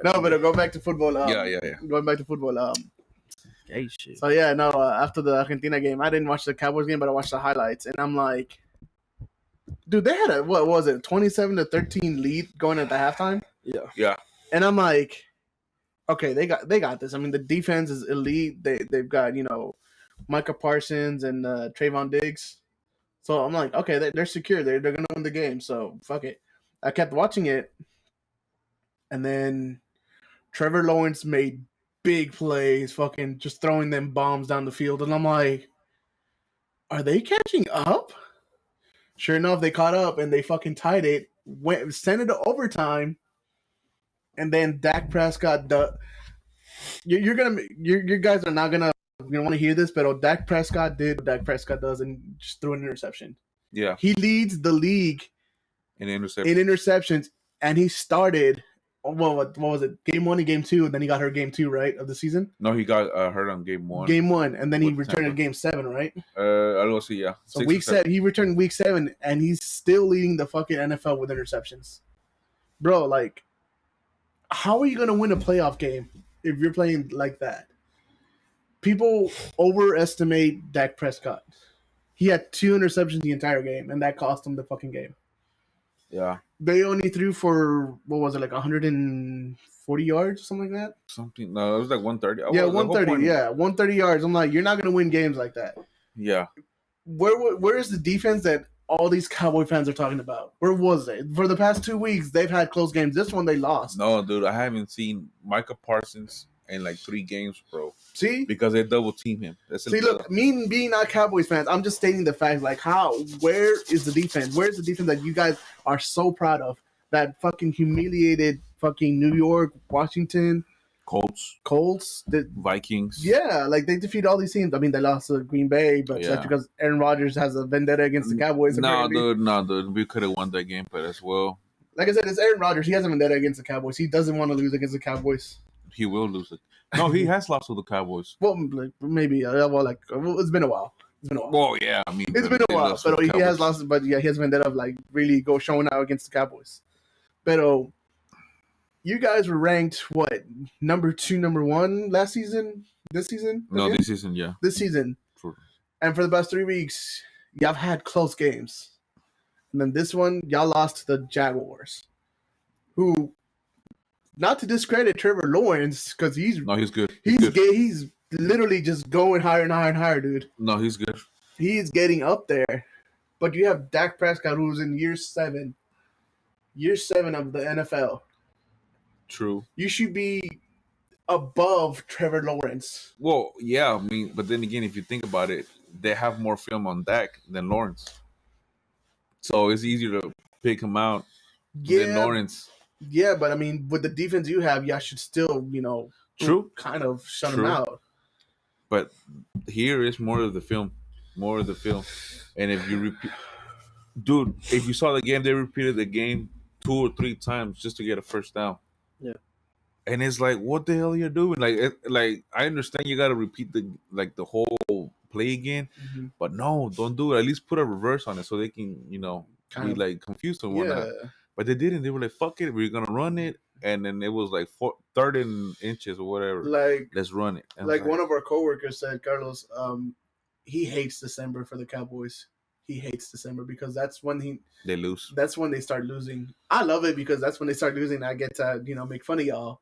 No, but go back to football. Yeah. Going back to football. Hey, shit. So yeah, no. After the Argentina game, I didn't watch the Cowboys game, but I watched the highlights, and I'm like, dude, they had what was it, 27-13 lead going at the halftime, Yeah. and I'm like, okay, they got this. I mean, the defense is elite. They've got Micah Parsons and Trayvon Diggs. So I'm like, okay, they're secure. They're gonna win the game. So fuck it. I kept watching it, and then Trevor Lawrence made big plays, fucking just throwing them bombs down the field, and I'm like, are they catching up? Sure enough, they caught up and they fucking tied it. Sent it to overtime, and then Dak Prescott. You guys are not gonna want to hear this, but Dak Prescott did what Dak Prescott does and just threw an interception. Yeah. He leads the league In interception. in interceptions, and he started. Well, what was it? Game 1 and Game 2, and then he got hurt Game 2, right, of the season. No, he got hurt on game 1. Game 1, and then he With returned Tampa. in Game 7, right? Algo así, yeah. So 6 week or 7. he returned week 7, and he's still leading the fucking NFL with interceptions, bro. Like, how are you gonna win a playoff game if you're playing like that? People overestimate Dak Prescott. He had 2 interceptions the entire game, and that cost him the fucking game. Yeah. They only threw for, what was it, like 140 yards or something like that? Something. No, it was like 130. Yeah, The whole 130. point- Yeah, 130 yards. I'm like, you're not gonna win games like that. Yeah. Where is the defense that all these Cowboy fans are talking about? Where was it? For the past 2 weeks, they've had close games. This one they lost. No, dude, I haven't seen Micah Parsons in like 3 games, bro. See? Because they double team him. See, look, me being not Cowboys fans, I'm just stating the fact, like, where is the defense? Where's the defense that you guys are so proud of? That fucking humiliated fucking New York, Washington, Colts. Vikings. Yeah, like, they defeat all these teams. I mean, they lost to Green Bay, but that's because Aaron Rodgers has a vendetta against the Cowboys. No, apparently. dude. We could have won that game, but as well. Like I said, it's Aaron Rodgers. He has a vendetta against the Cowboys. He doesn't want to lose against the Cowboys. He will lose it. No, he has lost to the Cowboys. Well, maybe. It's been a while. Well, yeah, I mean, it's been a while. But he has lost. But yeah, he has vendetta of like really showing out against the Cowboys. But you guys were ranked what, number 2, number 1 last season? This season? No, this season, yeah. This season. True. And for the past 3 weeks, y'all had close games. And then this one, y'all lost to the Jaguars, who, not to discredit Trevor Lawrence, because he's good. He's literally just going higher and higher and higher, dude. No, he's good. He's getting up there. But you have Dak Prescott, who's in year 7 of the NFL. True. You should be above Trevor Lawrence. Well, yeah, I mean, but then again, if you think about it, they have more film on Dak than Lawrence. So it's easier to pick him out than Lawrence. Yeah, but I mean, with the defense you have, y'all should still, True, kind of shut him out. But here is more of the film. And if you repeat, dude, if you saw the game, they repeated the game 2 or 3 times just to get a first down. Yeah. And it's like, what the hell are you doing? Like I understand you got to repeat the whole play again, but no, don't do it. At least put a reverse on it so they can, be like confused and whatnot. Yeah. But they didn't. They were like, fuck it, we're gonna run it. And then it was like 3rd inches or whatever. Like, let's run it. Like one of our coworkers said, Carlos, he hates December for the Cowboys. He hates December because that's when they lose. That's when they start losing. I love it because that's when they start losing. I get to make fun of y'all.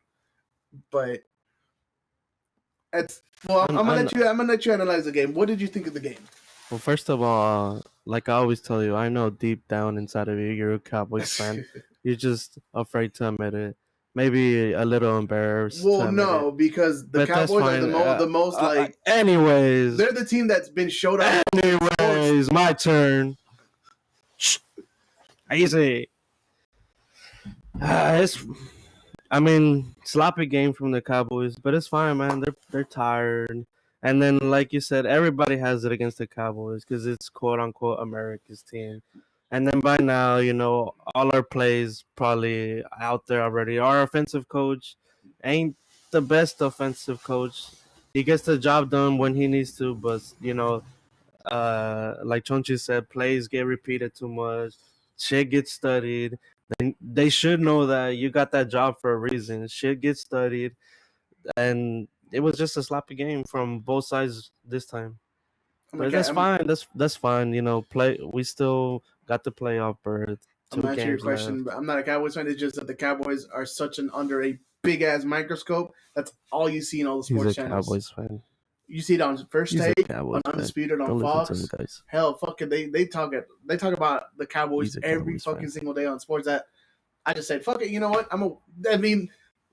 But I'm gonna let you analyze the game. What did you think of the game? Well, first of all, like I always tell you, I know deep down inside of you, you're a Cowboys fan. You're just afraid to admit it. Maybe a little embarrassed. Well, to admit no, it. because the But that's Cowboys are fine. the most like. Anyways, They're the team that's been showed up. anyways, my turn. Easy. I mean, sloppy game from the Cowboys, but it's fine, man. They're tired, and then like you said, everybody has it against the Cowboys because it's quote unquote America's team. And then by now, all our plays probably out there already. Our offensive coach ain't the best offensive coach. He gets the job done when he needs to, but like Chonchis said, plays get repeated too much. Shit gets studied. They should know that you got that job for a reason. Shit gets studied, and it was just a sloppy game from both sides this time. But that's fine. That's fine. We still got the playoff berth. I'm gonna answer your question, but I'm not a Cowboys fan. It's just that the Cowboys are such under a big ass microscope. That's all you see in all the sports channels. He's a Cowboys fan. You see it on First Take, on Undisputed, on Fox. Hell, fuck it. They talk about the Cowboys every fucking single day on sports. That I just said, fuck it. You know what? I mean,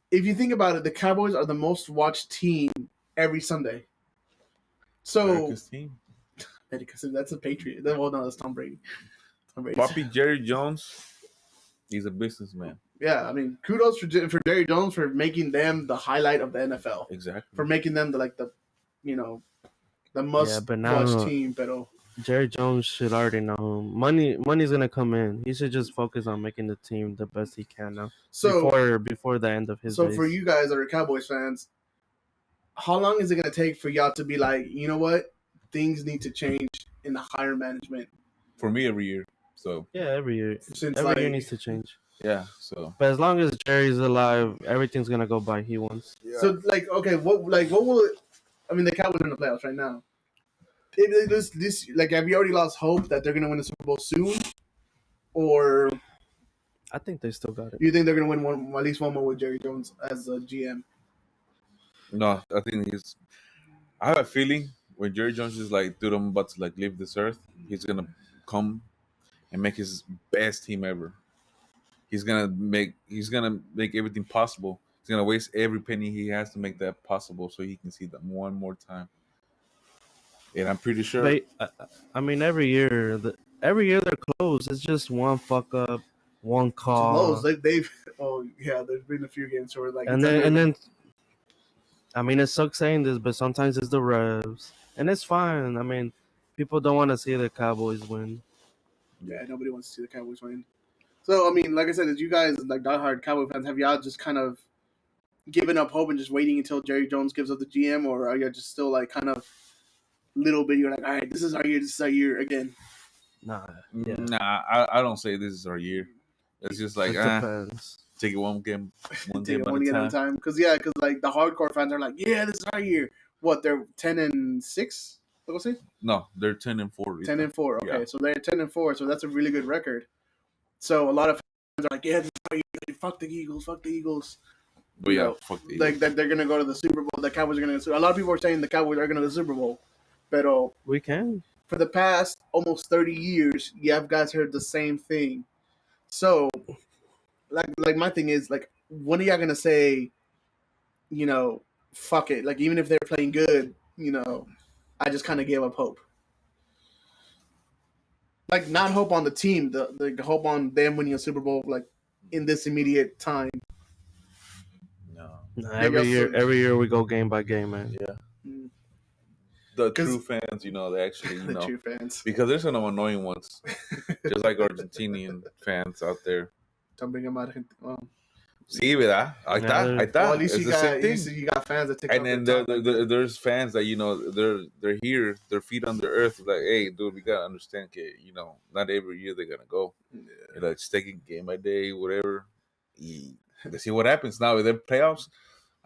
if you think about it, the Cowboys are the most watched team every Sunday. So, America's team. Because that's a Patriot. Well, no, that's Tom Brady. Papi Jerry Jones, he's a businessman. Yeah, I mean, kudos for Jerry Jones for making them the highlight of the NFL. Exactly. For making them the must-watch team. But Jerry Jones should already know money's gonna come in. He should just focus on making the team the best he can now. So before the end of his days. For you guys that are Cowboys fans, how long is it gonna take for y'all to be like, you know what, things need to change in the higher management? For me, every year. So yeah, every year. Every year needs to change. Yeah. So, but as long as Jerry's alive, everything's gonna go by he wants. Yeah. So what will it? I mean, the Cowboys are in the playoffs right now. Have you already lost hope that they're gonna win the Super Bowl soon, or? I think they still got it. You think they're gonna win at least one more with Jerry Jones as a GM? No, I think I have a feeling when Jerry Jones is like, dude, I'm about to leave this earth, he's gonna come and make his best team ever. He's gonna make everything possible. He's gonna waste every penny he has to make that possible, so he can see them one more time. And I'm pretty sure. I mean, every year they're close. It's just one fuck up, one call. Close. There's been a few games where and then. I mean, it sucks saying this, but sometimes it's the refs, and it's fine. I mean, people don't want to see the Cowboys win. Yeah, nobody wants to see the Cowboys win. So, I mean, like I said, as you guys, diehard Cowboy fans, have y'all just kind of given up hope and just waiting until Jerry Jones gives up the GM, or are you just still kind of little bit? You're like, all right, this is our year again. Nah, I don't say this is our year. It's just like take it one game at a time. Because the hardcore fans are like, yeah, this is our year. What, they're 10-6? What was it? No, they're 10-4. 10-4. Okay, yeah. So they're 10-4. So that's a really good record. So a lot of fans are like, yeah, this is our year. Fuck the Eagles. Fuck the Eagles. But yeah, fuck the Eagles. They're gonna go to the Super Bowl. The Cowboys are gonna. A lot of people are saying the Cowboys are gonna go to the Super Bowl. But we can. For the past almost 30 years, you have guys heard the same thing. So, my thing is, when are y'all gonna say, fuck it? Even if they're playing good, I just kind of gave up hope. Not hope on the team, the hope on them winning a Super Bowl, in this immediate time. No, every year we go game by game, man. Yeah. Mm. The true fans, they actually, the true fans. Because there's some annoying ones, just like Argentinian fans out there. También en Argentina. Well, sí, ¿verdad? Ahí está. Well, at least you got fans that take. And then there's fans that they're here, their feet on the earth. Like, hey, dude, we gotta understand, not every year they're gonna go. Yeah. It's taking game by day, whatever. They see what happens now with their playoffs.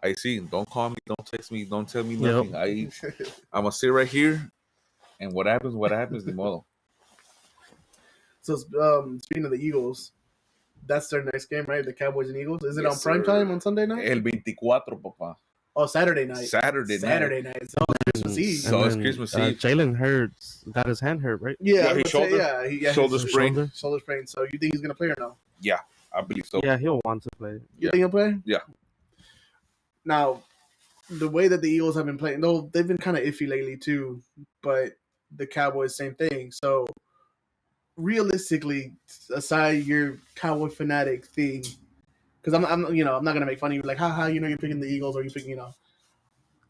I see. Don't call me. Don't text me. Don't tell me nothing. Yep. I'm gonna sit right here, and what happens, de modo. So, speaking of the Eagles, that's their next game, right? The Cowboys and Eagles. Is it on prime time on Sunday night? El 24, papá. Oh, Saturday night. Saturday night. So Christmas Eve. So it's Christmas Eve. Jalen Hurts got his hand hurt, right? Yeah, his shoulder. Shoulder his sprain. Shoulder sprain. So you think he's gonna play or no? Yeah, I believe so. Yeah, he'll want to play. You think he'll play? Yeah. Now, the way that the Eagles have been playing, though, they've been kind of iffy lately too. But the Cowboys, same thing. So realistically, aside your Cowboy fanatic thing, because I'm not gonna make fun of you like, haha, you're picking the Eagles or you picking,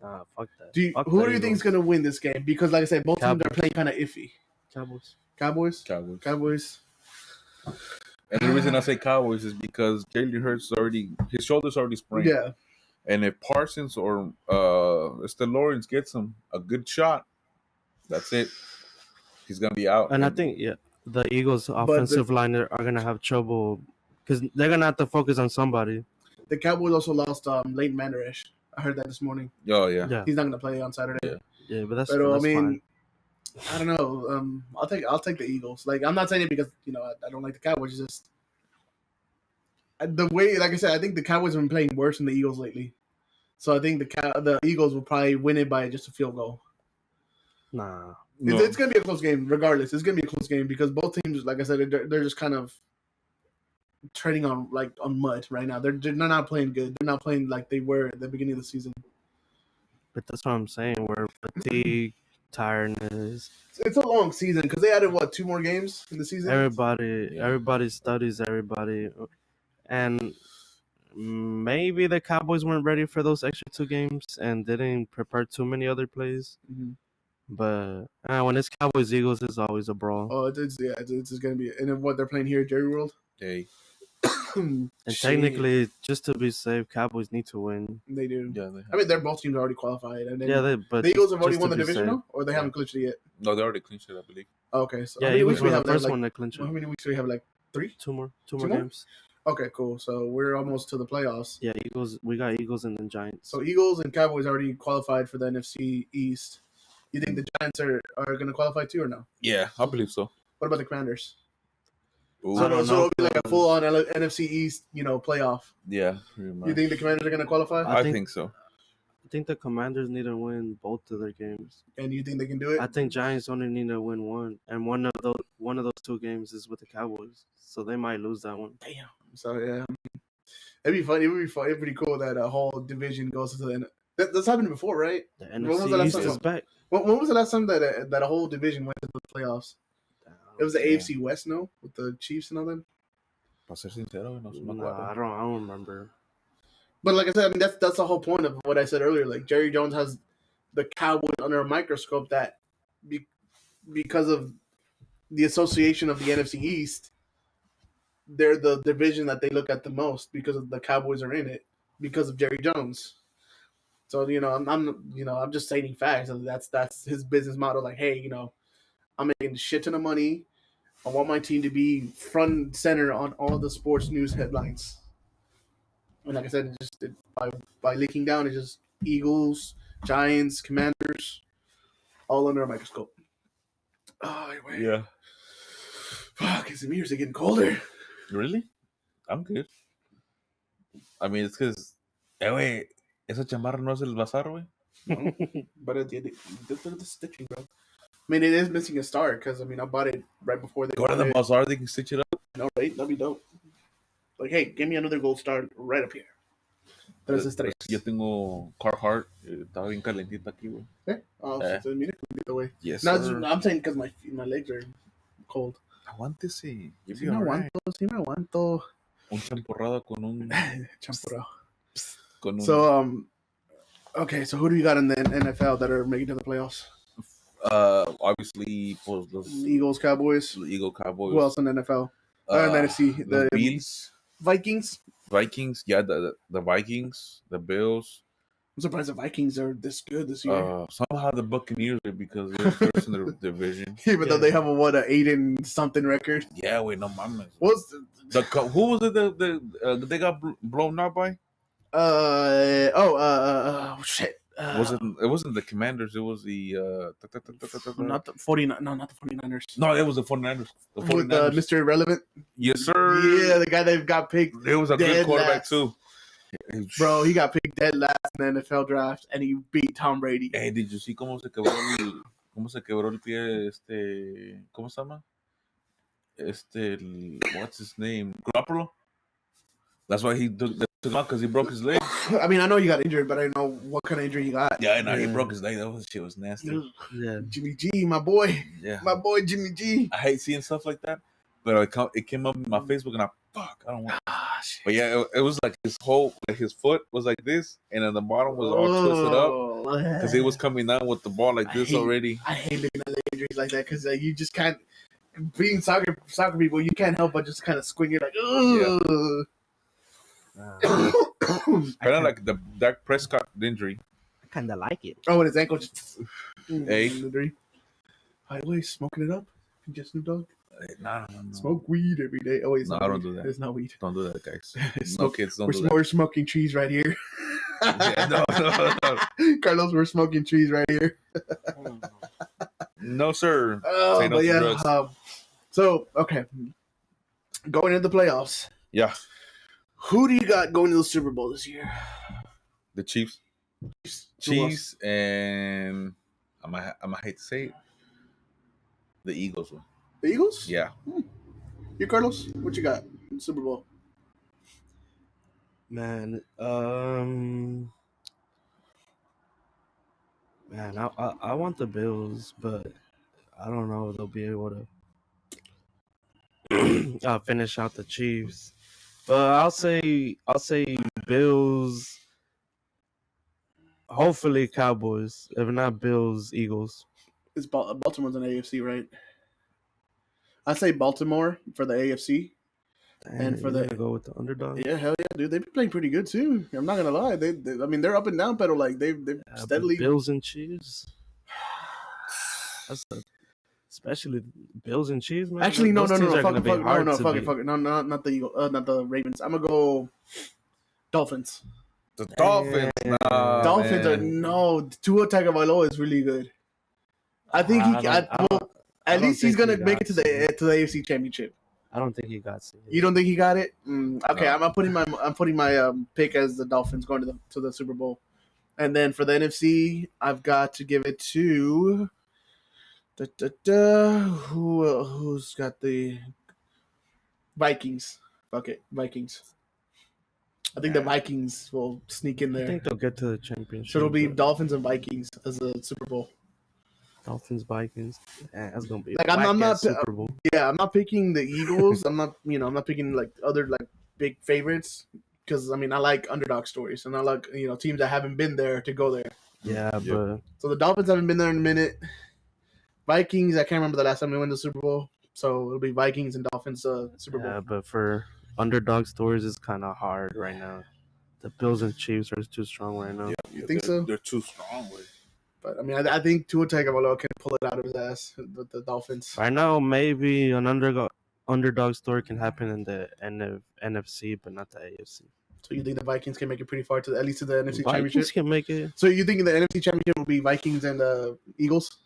Fuck that. Who do you think is gonna win this game? Because like I said, both teams are playing kind of iffy. Cowboys. Cowboys. And the reason I say Cowboys is because Jalen Hurts his shoulder's already sprained. Yeah. And if Parsons or Lawrence gets him a good shot, that's it. He's gonna be out. And I think the Eagles' offensive line are gonna have trouble because they're gonna have to focus on somebody. The Cowboys also lost Leighton Manderesh. I heard that this morning. Oh yeah. He's not gonna play on Saturday. Yeah, but that's fine. fine. I don't know. I'll take the Eagles. Like, I'm not saying it because I don't like the Cowboys. It's just the way, like I said, I think the Cowboys have been playing worse than the Eagles lately. So I think the Eagles will probably win it by just a field goal. Nah, it's gonna be a close game, regardless. It's gonna be a close game because both teams, like I said, they're just kind of treading on mud right now. They're not playing good. They're not playing like they were at the beginning of the season. but that's what I'm saying. We're fatigued, tiredness. It's a long season because they added 2 more games in the season. Everybody studies everybody, and maybe the Cowboys weren't ready for those extra 2 games and didn't prepare too many other plays. Mm-hmm. But when it's Cowboys Eagles, it's always a brawl. Oh, it's gonna be. And then what they're playing here at Jerry World. Hey. And technically, just to be safe, Cowboys need to win. They do. Yeah, I mean, they're both teams already qualified. And then but the Eagles have already won the division, now, or they haven't clinched it yet. No, they already clinched it, I believe. Okay, so yeah, Eagles were the first one to clinch it. How many weeks do we have? Like 3? 2 more games. Okay, cool. So we're almost to the playoffs. Yeah, Eagles. We got Eagles and then Giants. So Eagles and Cowboys already qualified for the NFC East. You think the Giants are going to qualify too, or no? Yeah, I believe so. What about the Commanders? Ooh. So it'll be like a full-on NFC East, playoff. Yeah, pretty much. You think the Commanders are going to qualify? I think so. I think the Commanders need to win both of their games. And you think they can do it? I think Giants only need to win one, and one of those 2 games is with the Cowboys, so they might lose that one. Damn. So yeah, it'd be fun. It would be fun. It'd be pretty cool that a whole division goes to the end. That's happened before, right? The NFC East is back. When was the last time that a whole division went to the playoffs? It was the AFC West, no, with the Chiefs and all them. Para ser sincero, no se me Nah, I don't remember. But like I said, I mean that's the whole point of what I said earlier. Like Jerry Jones has the Cowboys under a microscope that because of the association of the NFC East, they're the division that they look at the most because of the Cowboys are in it because of Jerry Jones. So I'm just stating facts. That's his business model. Like, hey, I'm making a shit ton of money. I want my team to be front and center on all the sports news headlines. And like I said, by leaking down, it's just Eagles, Giants, Commanders, all under a microscope. Oh, anyway. Yeah. Fuck, his ears are getting colder. Really? I'm good. I mean, it's because, güey, esa chamarra no es el bazar, güey. No, but look at the stitching, bro. I mean, it is missing a star because, I bought it right before they go to the bazaar, they can stitch it up. No, right? That'd be dope. Like, hey, give me another gold star right up here. Tres estrellas. Yo tengo Carhartt. Estaba bien calentita aquí, güey. ¿Eh? Oh, so mira, the way. Yes, no, sir. I'm saying because my legs are cold. Aguántese. Sí me aguanto. Un champurrado con un... Champurrado. Con un... So, okay, so who do you got in the NFL that are making to the playoffs? Obviously, pues, los Eagles, Cowboys. Eagle Cowboys. Who else in the NFL? In the NFC? The Bills. Vikings. Yeah, the Vikings, the Bills. I'm surprised the Vikings are this good this year. Somehow the Buccaneers are because they're first in the division. Even though they have a 8-something record. Yeah, wait, no mames. Who was it that they got blown out by? Shit. It wasn't the Commanders. It was the not the 49. No, not the 49ers. No, it was the 49ers. The 49ers. With Mr. Irrelevant. Yes, sir. Yeah, the guy that got picked. It was a good quarterback too. Bro, he got picked dead last in the NFL draft, and he beat Tom Brady. Hey, did you see cómo se quebró el pie ¿cómo se llama? What's his name? Garoppolo? That's why he took him out, because he broke his leg. I mean, I know he got injured, but I didn't know what kind of injury he got. Yeah, I know he broke his leg. That shit was nasty. Yeah. Jimmy G, my boy. Yeah. My boy Jimmy G. I hate seeing stuff like that, but it came up in my Facebook, and I don't want. Shit. But yeah, it was like his foot was like this, and then the bottom was all twisted up because he was coming down with the ball like this already. I hate looking at injuries like that because you just can't. Being soccer people, you can't help but just kind of squint. You're like, ugh. Kind of like the Dak Prescott injury. I kind of like it. Oh, and his ankle just. Hey. By the way, smoking it up? Just Snoop Dogg? No. Smoke weed every day. Oh, wait, no, I don't do that. It's not weed. Don't do that, guys. No kids, don't do that. We're smoking trees right here. Yeah, no. Carlos, we're smoking trees right here. No, sir. Oh, Say no but to yeah. drugs. So, okay. Going into the playoffs. Yeah. Who do you got going to the Super Bowl this year? The Chiefs. Chiefs, and I might hate to say it, the Eagles one. The Eagles? Yeah. You, Carlos? What you got in the Super Bowl? Man, I want the Bills, but I don't know if they'll be able to finish out the Chiefs. But I'll say Bills. Hopefully Cowboys. If not Bills, Eagles. It's Baltimore's an AFC, right? I'd say Baltimore for the AFC. And for you're gonna go with the underdog. Yeah, hell yeah, dude. They've been playing pretty good too. I'm not gonna lie. I mean, they're up and down pedal. Like they've steadily. Bills and Chiefs. Especially Bills and Chiefs, man. Actually, no. Fuck it. No, not the Eagles, not the Ravens. I'm gonna go Dolphins. The Dolphins. Nah, Dolphins man. Tua Tagovailoa is really good. I think at least he's gonna make it to the AFC Championship. I don't think he got it. You don't think he got it? Okay, no. I'm putting my pick as the Dolphins going to the Super Bowl, and then for the NFC, I've got to give it to who's got the Vikings? Fuck it, Vikings. I think the Vikings will sneak in there. I think they'll get to the championship. So it'll be Dolphins and Vikings as a Super Bowl. Dolphins, Vikings. Yeah, that's gonna be like I'm not Super Bowl. Yeah, I'm not picking the Eagles. I'm not picking like other like big favorites because I mean I like underdog stories and I like teams that haven't been there to go there. Yeah, but so the Dolphins haven't been there in a minute. Vikings, I can't remember the last time they went to the Super Bowl, so it'll be Vikings and Dolphins Super Bowl. Yeah, but for underdog stories, it's kind of hard right now. The Bills and Chiefs are too strong right now. Yeah, you think so? They're too strong with. But I mean, I think Tua Tagovailoa can pull it out of his ass with the Dolphins. Right now, maybe an underdog story can happen in the NFC, but not the AFC. So you think the Vikings can make it pretty far at least to the NFC Championship? Vikings can make it. So you think the NFC Championship will be Vikings and Eagles?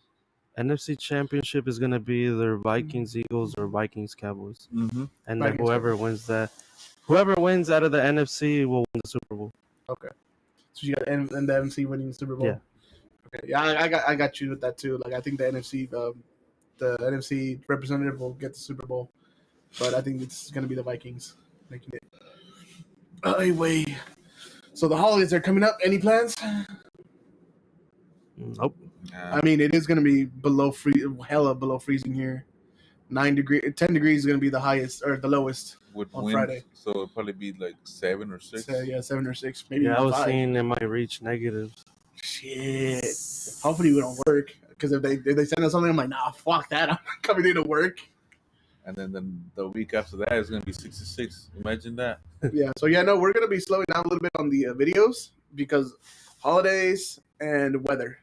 NFC Championship is gonna be either Vikings, Eagles, or Vikings, Cowboys, and then whoever wins out of the NFC will win the Super Bowl. Okay, so you got and the NFC winning the Super Bowl. Yeah. Okay. Yeah, I got you with that too. Like I think the NFC representative will get the Super Bowl, but I think it's gonna be the Vikings making it. Anyway, so the holidays are coming up. Any plans? Nope. I mean, it is going to be hella below freezing here. 10 degrees is going to be the highest or the lowest on Friday. So it'll probably be like 7 or 6. Yeah, 7 or 6, maybe. Yeah, I was 5. seeing it might reach negatives. Shit. Hopefully we don't work because if they send us something, I'm like, nah, fuck that. I'm not coming in to work. And then the week after that is going to be 66. Imagine that. Yeah. So no, we're going to be slowing down a little bit on the videos because holidays and weather.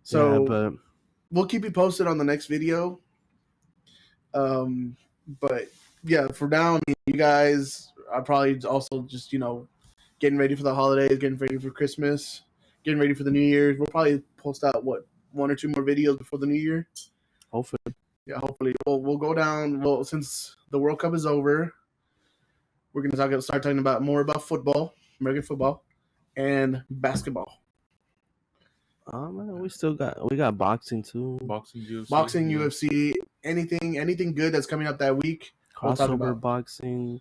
So yeah, but we'll keep you posted on the next video. But yeah, for now, I mean, you guys are probably also just getting ready for the holidays, getting ready for Christmas, getting ready for the New Year's. We'll probably post out 1 or 2 more videos before the New Year. Hopefully. Yeah, hopefully. We'll go down. Well, since the World Cup is over, we're gonna start talking more about football. American football, and basketball. Man, we got boxing too. Boxing, UFC. Boxing, yeah. UFC, anything good that's coming up that week. We'll talk Crossover about. boxing.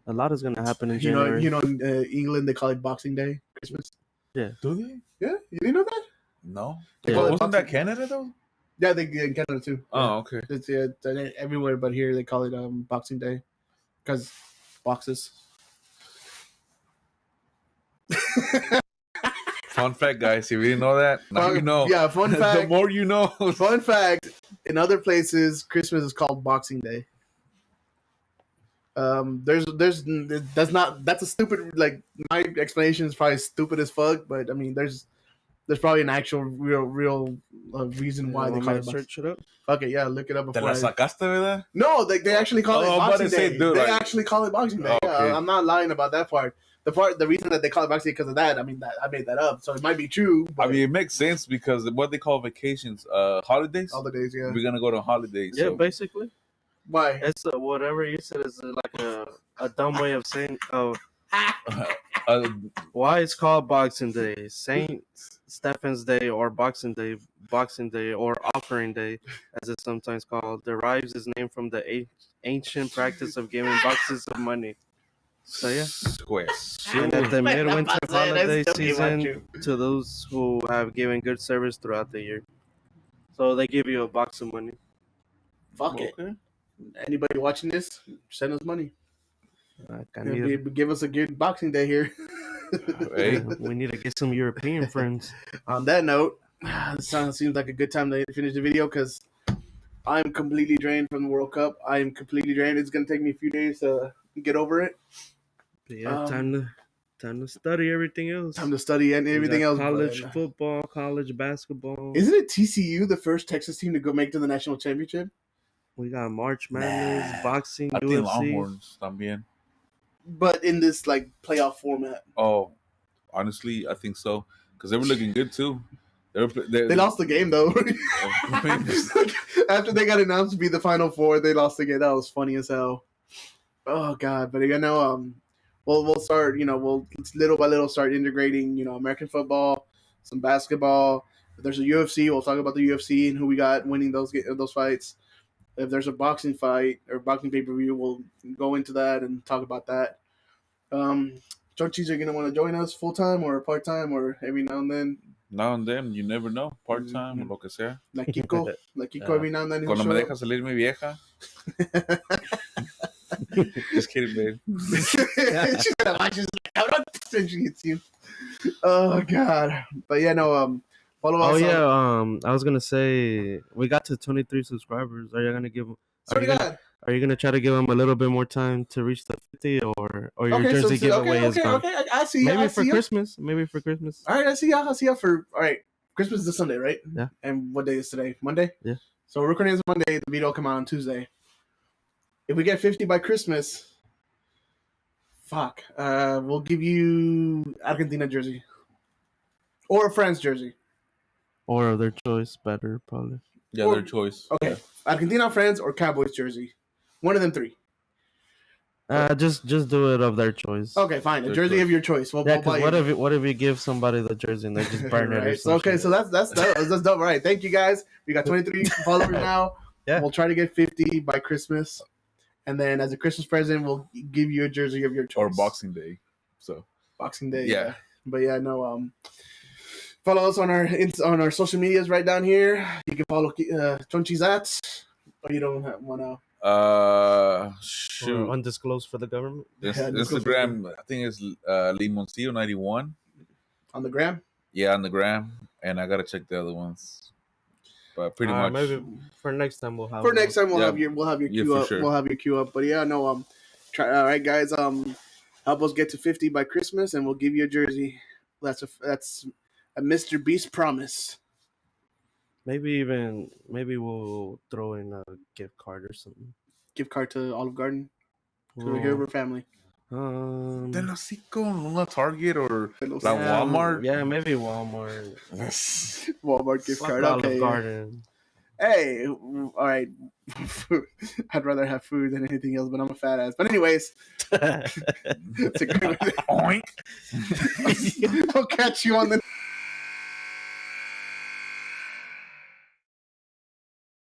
A lot is gonna happen in You know, January. in England they call it Boxing Day, Christmas. Do they? Yeah, you didn't know that? No. They Yeah. call it Wasn't that Boxing- Canada though? Yeah, they in Canada too. Oh, okay. It's everywhere, but here they call it Boxing Day because boxes. Fun fact, guys. If you didn't know that, now you know. Yeah, fun the fact. more you know. Fun fact: in other places, Christmas is called Boxing Day. That's a stupid, like, my explanation is probably stupid as fuck, but I mean there's probably an actual real reason why they Want call me it to Boxing. search it up? Okay, yeah, look it up Te before. la sacaste, ¿verdad? No, they actually call it Oh, I'm about Boxing to say, Day. dude, They like- actually call it Boxing Day. Oh, okay. Yeah, I'm not lying about that part. The reason that they call it Boxing Day because of that. I mean, I made that up, so it might be true. I But mean, it makes sense because what they call vacations, holidays. all the days, yeah. We're gonna go to holidays. Yeah, so. basically. Why? It's whatever you said is like a dumb way of saying why it's called Boxing Day. Saint Stephen's Day or Boxing Day or Offering Day, as it's sometimes called, derives its name from the ancient practice of giving boxes of money. So yeah, and at the midwinter holiday season to those who have given good service throughout the year. So they give you a box of money. Fuck it. Okay. Anybody watching this, send us money. Need Give us a good Boxing Day here. Hey. we need to get some European friends. On that note, this seems like a good time to finish the video because I'm completely drained from the World Cup. I am completely drained. It's gonna take me a few days to get over it. But yeah, time to study everything else. Time to study and We everything got else. college but- football, college basketball. Isn't it TCU the first Texas team to go make to the national championship? We got March Madness, boxing, I think UFC. Longhorns también. But in this like playoff format, Oh, honestly, I think so because they were looking good too. they lost the game though. After they got announced to be the Final Four, they lost the game. That was funny as hell. Oh god! But we'll start. We'll little by little start integrating. American football, some basketball. If there's a UFC, we'll talk about the UFC and who we got winning those fights. If there's a boxing fight or boxing pay-per-view, we'll go into that and talk about that. Chonchis are going to want to join us full-time or part-time or every now and then. Now and then, you never know. Part-time, lo que sea. Like Kiko. Every now and then he'll Cuando me show deja salir mi vieja. Just kidding, babe. She's going to watch this. And she hits you. Oh, God. But yeah, no, follow us. Oh yeah, I was gonna say we got to 23 subscribers. Are you gonna give? Swear to God. Are you gonna try to give them a little bit more time to reach the 50, or your Okay, jersey giveaway is gone? okay. I see ya. Maybe I for see ya. Christmas. Maybe for Christmas. All right, I see ya. All right, Christmas is this Sunday, right? Yeah. And what day is today? Monday? Yeah. So we're recording this Monday. The video will come out on Tuesday. If we get 50 by Christmas, we'll give you Argentina jersey. Or a France jersey. Or of their choice, better probably. Yeah, Or- their choice. Okay. Argentina, France, or Cowboys jersey. One of them three. Just do it of their choice. Okay, fine. A Their jersey choice. of your choice. We'll Yeah, buy because you- what if you give somebody the jersey and they just burn it? Or Right. some Okay, shit? so that's dope. All right. Thank you guys. We got 23 followers now. Yeah. We'll try to get 50 by Christmas. And then as a Christmas present, we'll give you a jersey of your choice. Or Boxing Day. So, Boxing Day. Yeah. But yeah, no. Follow us on our social medias right down here. You can follow Chonchis at. Or you don't want to. Or shoot. undisclosed for the government. Yeah, just go for Instagram, I think it's Limoncillo91. On the gram. Yeah, on the gram. And I got to check the other ones. But pretty much. Maybe for next time we'll have. For next time, we'll Yeah. have your Yeah, queue for up. sure. We'll have your queue up. But yeah, no. All right, guys. Help us get to 50 by Christmas, and we'll give you a jersey. That's a Mr. Beast promise. Maybe we'll throw in a gift card or something. Gift card to Olive Garden. So Oh. we're here, we're family. Del hocico, una Target or Los- La Walmart. Yeah, maybe Walmart. Walmart gift Fuck card. Olive Okay. Garden. Hey, all right. I'd rather have food than anything else, but I'm a fat ass. But anyways, it's a great Oink. I'll catch you on the